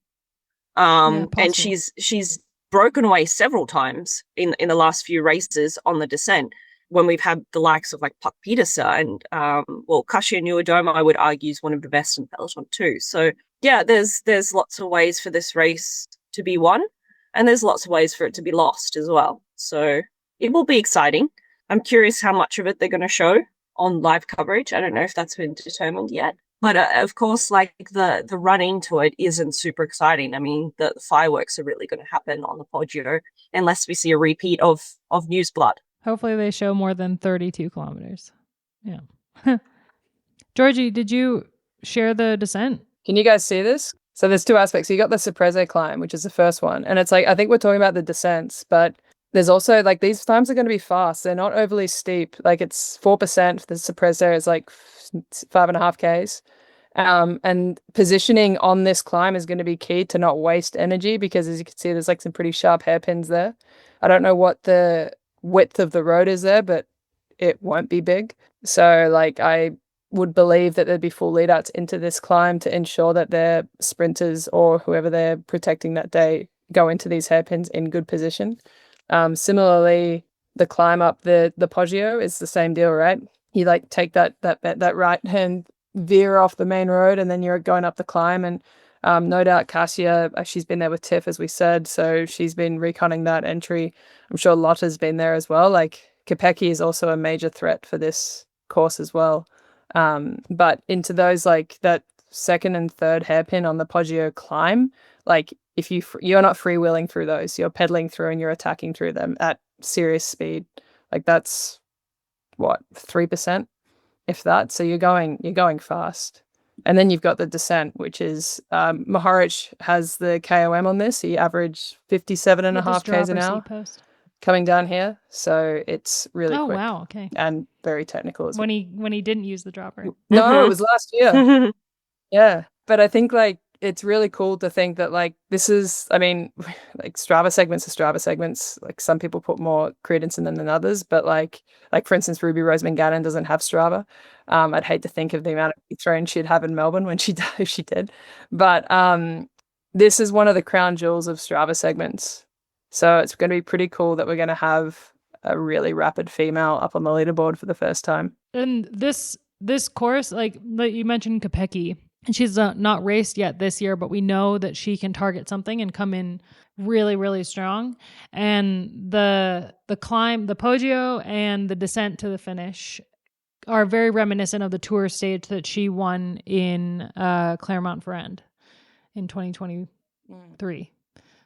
And she's broken away several times in the last few races on the descent, when we've had the likes of like Puck Pieterse and Kasia Nieuwendomen, I would argue, is one of the best in the peloton too. So yeah, there's lots of ways for this race to be won. And there's lots of ways for it to be lost as well. So it will be exciting. I'm curious how much of it they're going to show on live coverage. I don't know if that's been determined yet. But of course, like the run into it isn't super exciting. I mean, the fireworks are really going to happen on the Poggio unless we see a repeat of Newsblood. Hopefully they show more than 32 kilometers. Yeah. Georgie, did you share the descent? Can you guys see this? So there's 2 aspects. You got the Ciprese climb, which is the first one. And it's like, I think we're talking about the descents, but there's also like these times are going to be fast. They're not overly steep. Like it's 4%. The Ciprese is like 5.5 Ks. And positioning on this climb is going to be key to not waste energy, because as you can see, there's like some pretty sharp hairpins there. I don't know what the width of the road is there, but it won't be big. So like I would believe that there'd be full lead outs into this climb to ensure that their sprinters or whoever they're protecting that day go into these hairpins in good position. Similarly, the climb up the Poggio is the same deal, right? You like take that right hand veer off the main road, and then you're going up the climb. And no doubt Kasia, she's been there with Tiff, as we said, so she's been reconning that entry. I'm sure Lotta's been there as well. Like Kopecky is also a major threat for this course as well. But into those, like that second and third hairpin on the Poggio climb, like you're not freewheeling through those, you're pedaling through and you're attacking through them at serious speed. Like that's what, 3%, if that. So you're going fast. And then you've got the descent, which is Mohoric has the KOM on this. He averaged 57.5 k's an hour coming down here. So it's really quick. Wow, okay. And very technical as well. When he didn't use the dropper. No, it was last year. Yeah. But I think like it's really cool to think that like this is, I mean, like Strava segments are Strava segments. Like some people put more credence in them than others, but like for instance, Ruby Roseman Gannon doesn't have Strava. I'd hate to think of the amount of throne she'd have in Melbourne when if she did. But this is one of the crown jewels of Strava segments. So it's going to be pretty cool that we're going to have a really rapid female up on the leaderboard for the first time. And this course, like you mentioned Kopecky, and she's not raced yet this year, but we know that she can target something and come in really, really strong. And the climb, the Poggio and the descent to the finish are very reminiscent of the tour stage that she won in Clermont-Ferrand in 2023.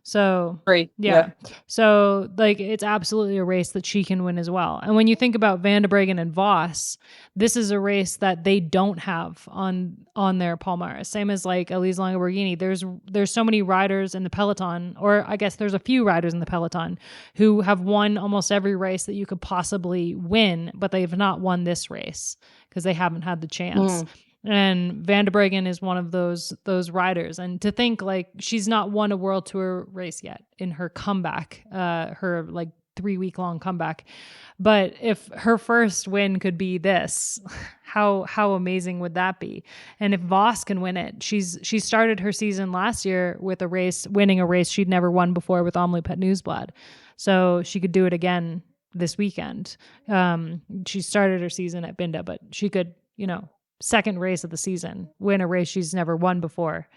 So yeah. So like it's absolutely a race that she can win as well. And when you think about Van de Breggen and Vos, this is a race that they don't have on their Palmares. Same as like Elise Longoborghini. There's so many riders in the peloton, or I guess there's a few riders in the peloton who have won almost every race that you could possibly win, but they've not won this race because they haven't had the chance. And Van de Breggen is one of those riders. And to think like she's not won a World Tour race yet in her comeback, her like 3-week-long comeback. But if her first win could be this, how amazing would that be? And if Vos can win it, she started her season last year with winning a race she'd never won before with Omloop Nieuwsblad. So she could do it again this weekend. She started her season at Binda, but she could, second race of the season, win a race she's never won before.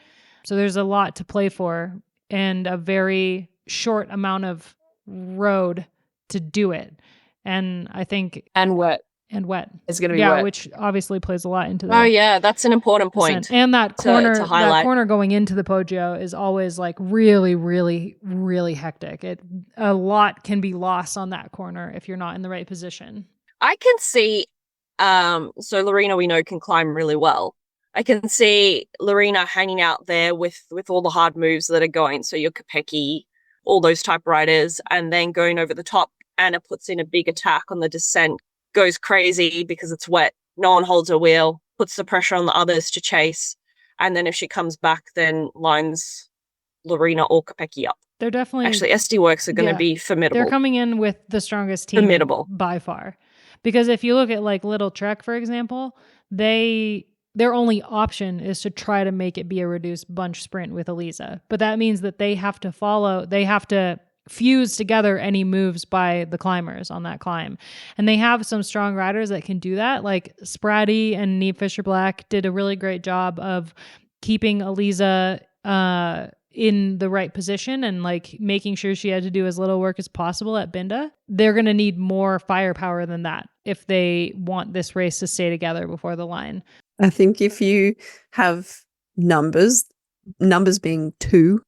So there's a lot to play for and a very short amount of road to do it. And I think... And wet. It's going to be wet. Which obviously plays a lot into that. Oh yeah, that's an important point. And that corner, that corner going into the Poggio is always like really, really, really hectic. A lot can be lost on that corner if you're not in the right position. I can see... so Lorena, we know, can climb really well. I can see Lorena hanging out there with all the hard moves that are going. So your Kopecky, all those type riders, and then going over the top. Anna puts in a big attack on the descent, goes crazy because it's wet. No one holds her wheel, puts the pressure on the others to chase. And then if she comes back, then lines Lorena or Kopecky up. They're definitely... Actually, SD Works are going to be formidable. They're coming in with the strongest team by far. Because if you look at like Little Trek, for example, their only option is to try to make it be a reduced bunch sprint with Elisa. But that means that they have to fuse together any moves by the climbers on that climb. And they have some strong riders that can do that. Like Spratty and Neve Fisher-Black did a really great job of keeping Elisa in the right position and like making sure she had to do as little work as possible at Binda. They're going to need more firepower than that if they want this race to stay together before the line. I think if you have numbers being 2,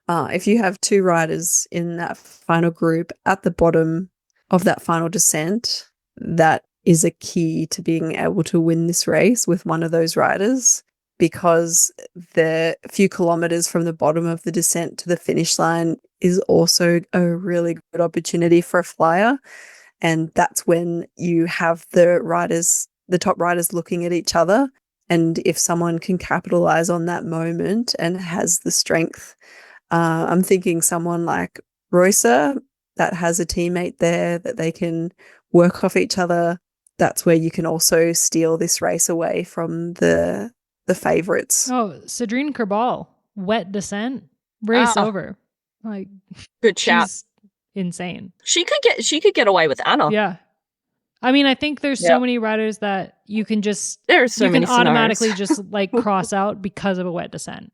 if you have 2 riders in that final group at the bottom of that final descent, that is a key to being able to win this race with one of those riders. Because the few kilometers from the bottom of the descent to the finish line is also a really good opportunity for a flyer. And that's when you have the top riders looking at each other. And if someone can capitalize on that moment and has the strength, I'm thinking someone like Roysa that has a teammate there that they can work off each other. That's where you can also steal this race away from the favorites. Oh, Cedrine Kerbal, wet descent, race over. Like, good shout. She's insane. She could get away with Anna. Yeah. I mean, I think there's so many riders that you can automatically just like cross out because of a wet descent.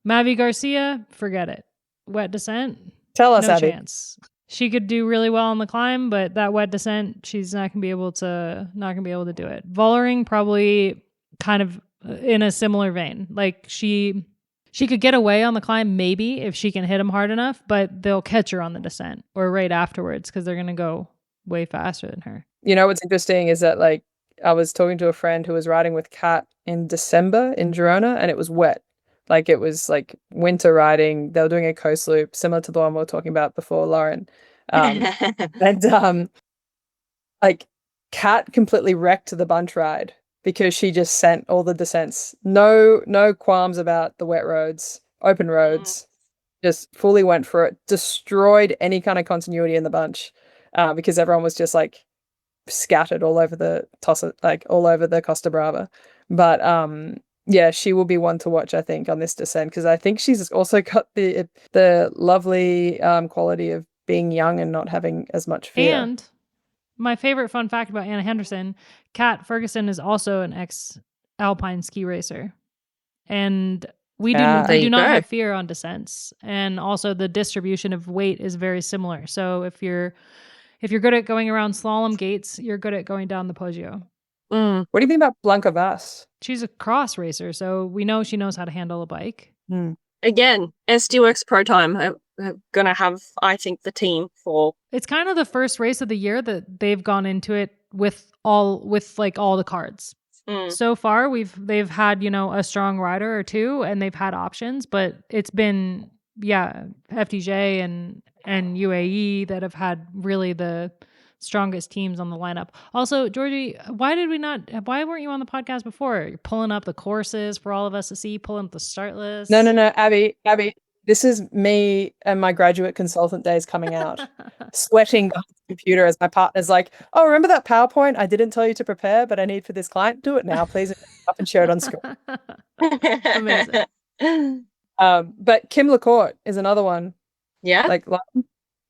Mavi Garcia, forget it. Wet descent. Tell us, no Abby. Chance. She could do really well on the climb, but that wet descent, she's not gonna be able to do it. Vollering probably kind of in a similar vein. Like she She could get away on the climb maybe if she can hit him hard enough, but they'll catch her on the descent or right afterwards because they're going to go way faster than her. You know what's interesting is that like I was talking to a friend who was riding with Kat in December in Girona, and it was wet. Like it was like winter riding. They were doing a coast loop similar to the one we were talking about before, Lauren. And like Kat completely wrecked the bunch ride because she just sent all the descents. No qualms about the wet roads, open roads. Just fully went for it. Destroyed any kind of continuity in the bunch because everyone was just like scattered all over the all over the Costa Brava. But yeah, she will be one to watch, I think, on this descent because I think she's also got the lovely quality of being young and not having as much fear. And my favorite fun fact about Anna Henderson, Kat Ferguson is also an ex-alpine ski racer. And we do not have fear on descents. And also the distribution of weight is very similar. So if you're good at going around slalom gates, you're good at going down the Poggio. What do you think about Blanca Vas? She's a cross racer, so we know she knows how to handle a bike. Again, SD Works Pro Time are going to have, I think, the team for... It's kind of the first race of the year that they've gone into it with all the cards. So far, they've had, a strong rider or two, and they've had options, but it's been, FDJ and UAE that have had really the strongest teams on the lineup. Also, Georgie, why weren't you on the podcast before? You're pulling up the courses for all of us to see, pulling up the start list. No, Abby, this is me and my graduate consultant days coming out, sweating behind the computer as my partner's like, oh, remember that PowerPoint I didn't tell you to prepare, but I need for this client? Do it now, please. Up and share it on screen. Amazing. But Kim LaCourte is another one. Yeah.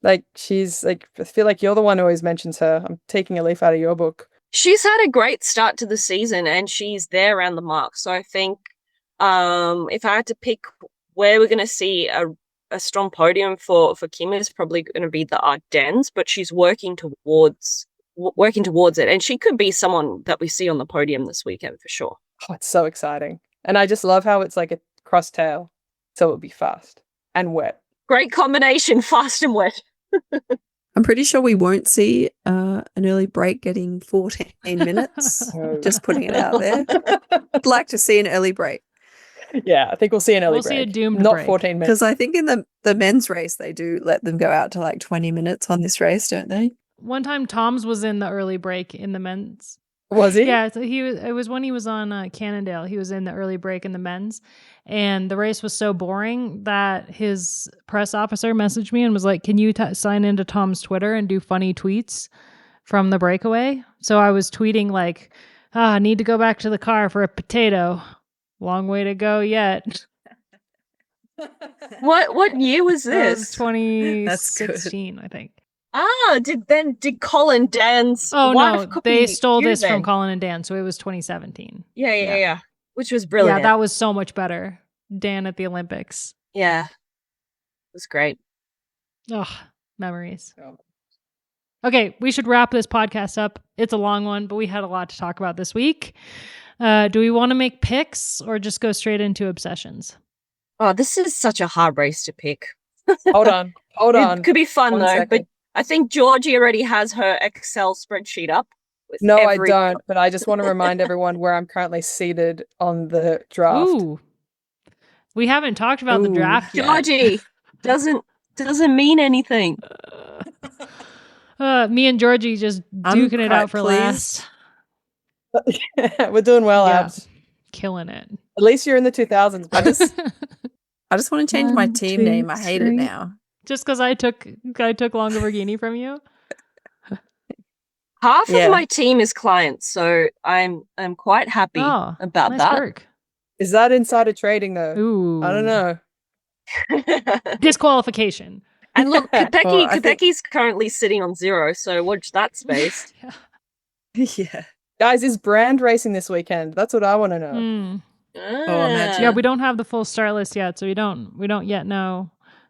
Like she's like, I feel like you're the one who always mentions her. I'm taking a leaf out of your book. She's had a great start to the season and she's there around the mark. So I think if I had to pick where we're going to see a strong podium for Kim, is probably going to be the Ardennes, but she's working towards it. And she could be someone that we see on the podium this weekend for sure. Oh, it's so exciting. And I just love how it's like a cross tail. So it'll be fast and wet. Great combination, fast and wet. I'm pretty sure we won't see an early break getting 14 minutes. Just putting it out there. I'd like to see an early break. Yeah, I think we'll see an early break. We'll see a doomed not break. 14 minutes. Because I think in the men's race, they do let them go out to like 20 minutes on this race, don't they? One time Tom's was in the early break in the men's. Was he? Yeah, so it was when he was on Cannondale. He was in the early break in the men's, and the race was so boring that his press officer messaged me and was like, "Can you sign into Tom's Twitter and do funny tweets from the breakaway?" So I was tweeting like, "I need to go back to the car for a potato. Long way to go yet." What year was That was this? 2016, I think. Did Colin Dan's Oh wife no, copy they stole you this then? from Colin and Dan, so it was 2017. Yeah. Which was brilliant. Yeah, that was so much better. Dan at the Olympics. Yeah. It was great. Oh, memories. Oh. Okay, we should wrap this podcast up. It's a long one, but we had a lot to talk about this week. Do we want to make picks or just go straight into obsessions? Oh, this is such a hard race to pick. Hold on. It could be fun One though, second. but I think Georgie already has her Excel spreadsheet up. With No, I every- don't. But I just want to remind everyone where I'm currently seated on the draft. Ooh. We haven't talked about the Ooh. draft yet. Georgie doesn't mean anything. Me and Georgie just duking it out for last. We're doing well, Yeah. Abs. Killing it. At least you're in the 2000s. I just want to change my 1, team 2, name. I hate 3. it now. Just because I took Longoborghini from you? Half Yeah. of my team is clients, so I'm quite happy Oh, about nice that. work. Is that insider trading though? Ooh. I don't know. Disqualification. And look, Well, I think- Kopeki's currently sitting on 0, so watch that space. Yeah. Guys, is Brand racing this weekend? That's what I want to know. Mm. imagine. Yeah, we don't have the full start list yet, so we don't yet know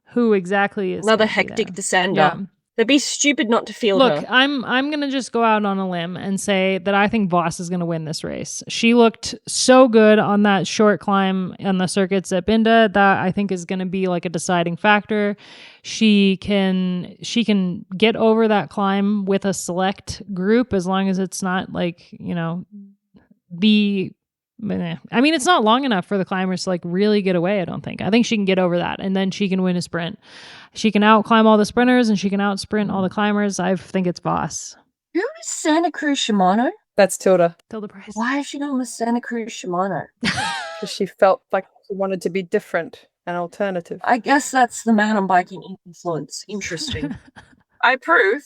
who exactly is Another gonna be hectic there. descender. Yeah. They'd be stupid not to field Look, her. I'm gonna just go out on a limb and say that I think Voss is gonna win this race. She looked so good on that short climb on the circuits at Binda that I think is gonna be like a deciding factor. She can get over that climb with a select group as long as it's not like, it's not long enough for the climbers to like really get away, I don't think. I think she can get over that and then she can win a sprint. She can out climb all the sprinters and she can out sprint all the climbers. I think it's Voss. Who is Santa Cruz Shimano? That's Tilda. Tilda Price. Why is she going with Santa Cruz Shimano? Because she felt like she wanted to be different and alternative. I guess that's the mountain biking influence. Interesting. I approve.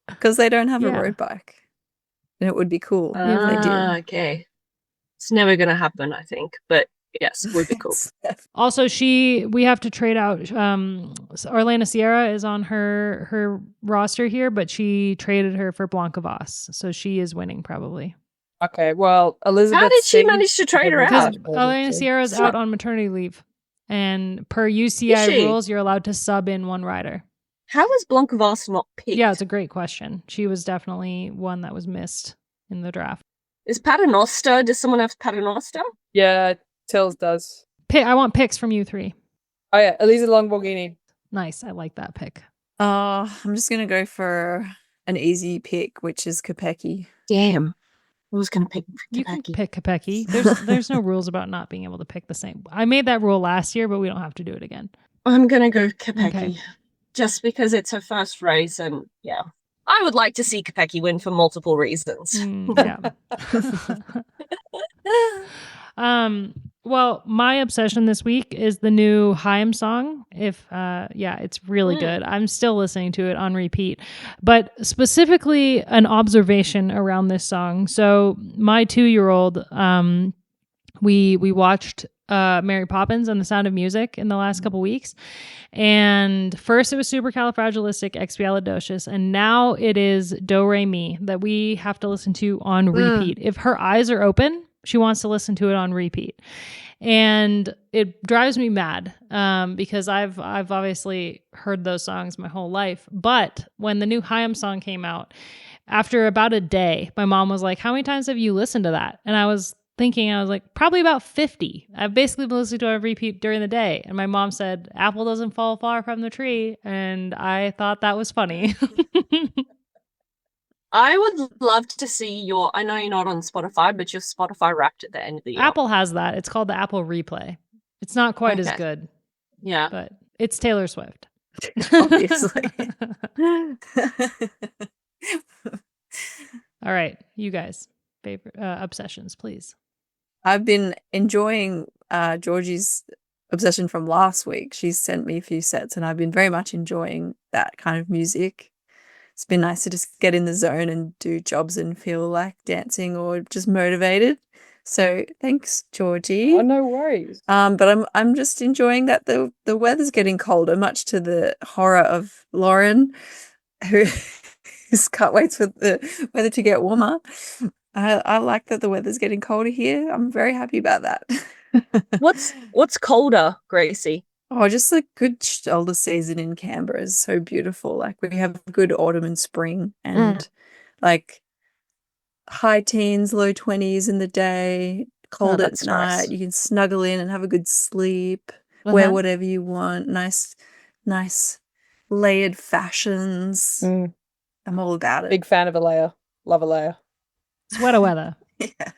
Because they don't have a Yeah. road bike. And it would be cool if they did. Okay. It's never going to happen, I think. But yes, it would be cool. Also, we have to trade out. Orlena Sierra is on her roster here, but she traded her for Blanca Voss, so she is winning probably. Okay, well, Elizabeth. How did she Singh- manage to trade her Because out? Orlena Sierra is out on maternity leave, and per Is UCI she? rules, you're allowed to sub in one rider. How was Blanca Voss not picked? Yeah, it's a great question. She was definitely one that was missed in the draft. Is Paternoster? Does someone have Paternoster? Yeah, Tills does. I want picks from you three. Oh yeah, Elisa Longborghini. Nice, I like that pick. I'm just going to go for an easy pick, which is Kopecky. Damn. I was going to pick You can Kopecky. pick Kopecky. There's no rules about not being able to pick the same. I made that rule last year, but we don't have to do it again. I'm going to go Kopecky. Okay. Just because it's her first race and yeah. I would like to see Kopecky win for multiple reasons. Yeah. Well, my obsession this week is the new Haim song. It's really good. I'm still listening to it on repeat, but specifically an observation around this song. So my 2-year-old, we watched Mary Poppins and the Sound of Music in the last couple weeks. And first it was supercalifragilisticexpialidocious, and now it is Do Re Mi that we have to listen to on repeat. If her eyes are open, she wants to listen to it on repeat. And it drives me mad because I've obviously heard those songs my whole life. But when the new Haim song came out, after about a day, my mom was like, how many times have you listened to that? And I was like, probably about 50. I've basically been listening to it on repeat during the day. And my mom said, apple doesn't fall far from the tree. And I thought that was funny. I would love to see I know you're not on Spotify, but your Spotify Wrapped at the end of the year. Apple has that. It's called the Apple Replay. It's not quite as good. Yeah. But it's Taylor Swift. Obviously. All right. You guys, favorite obsessions, please. I've been enjoying Georgie's obsession from last week. She's sent me a few sets and I've been very much enjoying that kind of music. It's been nice to just get in the zone and do jobs and feel like dancing or just motivated. So thanks, Georgie. Oh, no worries. But I'm just enjoying that the weather's getting colder, much to the horror of Lauren, who can't wait for the weather to get warmer. I like that the weather's getting colder here. I'm very happy about that. What's colder, Gracie? Oh, just a good shoulder season in Canberra is so beautiful. Like we have good autumn and spring and like high teens, low 20s in the day, cold at that's night. nice. You can snuggle in and have a good sleep, wear whatever you want. Nice layered fashions. I'm all about it. Big fan of a layer. Love a layer. Sweater weather. Yeah.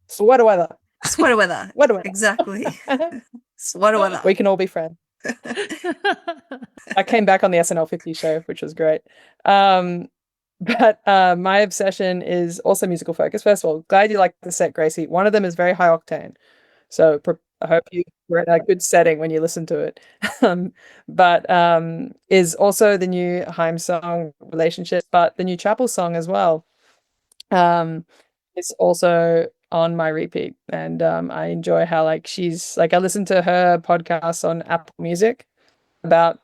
Sweater weather. Sweater weather. Sweater weather. Exactly. Sweater weather. We can all be friends. I came back on the SNL 50 show, which was great. But my obsession is also musical focus. First of all, glad you like the set, Gracie. One of them is very high octane. So I hope you're in a good setting when you listen to it. But is also the new Haim song, Relationship, but the new Chapel song as well. It's also on my repeat, and I enjoy how she's I listen to her podcast on Apple Music about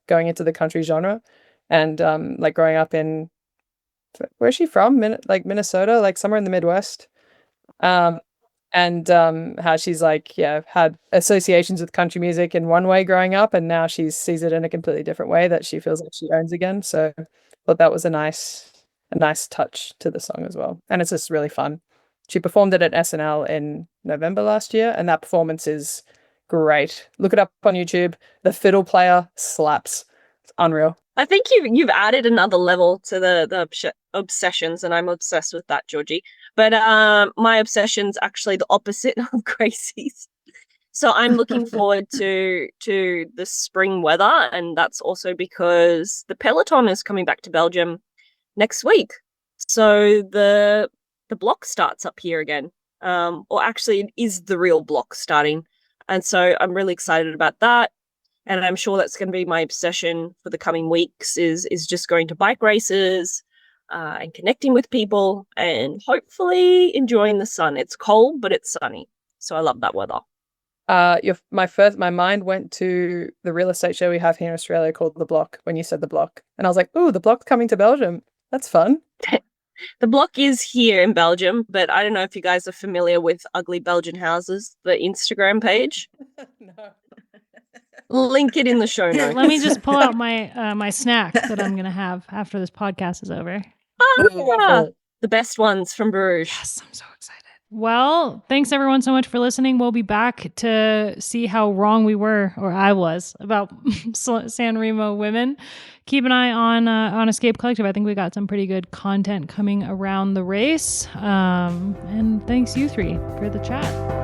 going into the country genre and growing up in where's she from? Minnesota, somewhere in the Midwest. and how she's like, had associations with country music in one way growing up, and now she sees it in a completely different way that she feels like she owns again. So I thought that was a nice touch to the song as well. And it's just really fun. She performed it at SNL in November last year, and that performance is great. Look it up on YouTube. The fiddle player slaps. It's unreal. I think you've added another level to the obsessions, and I'm obsessed with that, Georgie. But my obsession's actually the opposite of Gracie's. So I'm looking forward to the spring weather, and that's also because the Peloton is coming back to Belgium next week. So the block starts up here again. Or actually it is the real block starting. And so I'm really excited about that. And I'm sure that's going to be my obsession for the coming weeks is just going to bike races and connecting with people and hopefully enjoying the sun. It's cold, but it's sunny. So I love that weather. My mind went to the real estate show we have here in Australia called The Block when you said The Block. And I was like, ooh, The Block's coming to Belgium. That's fun. The Block is here in Belgium, but I don't know if you guys are familiar with Ugly Belgian Houses, the Instagram page. No. Link it in the show notes. Let me just pull out my my snack that I'm going to have after this podcast is over. The best ones from Bruges. Yes, I'm so excited. Well, thanks everyone so much for listening. We'll be back to see how wrong we were, or I was, about San Remo women. Keep an eye on Escape Collective. I think we got some pretty good content coming around the race. And thanks you three for the chat.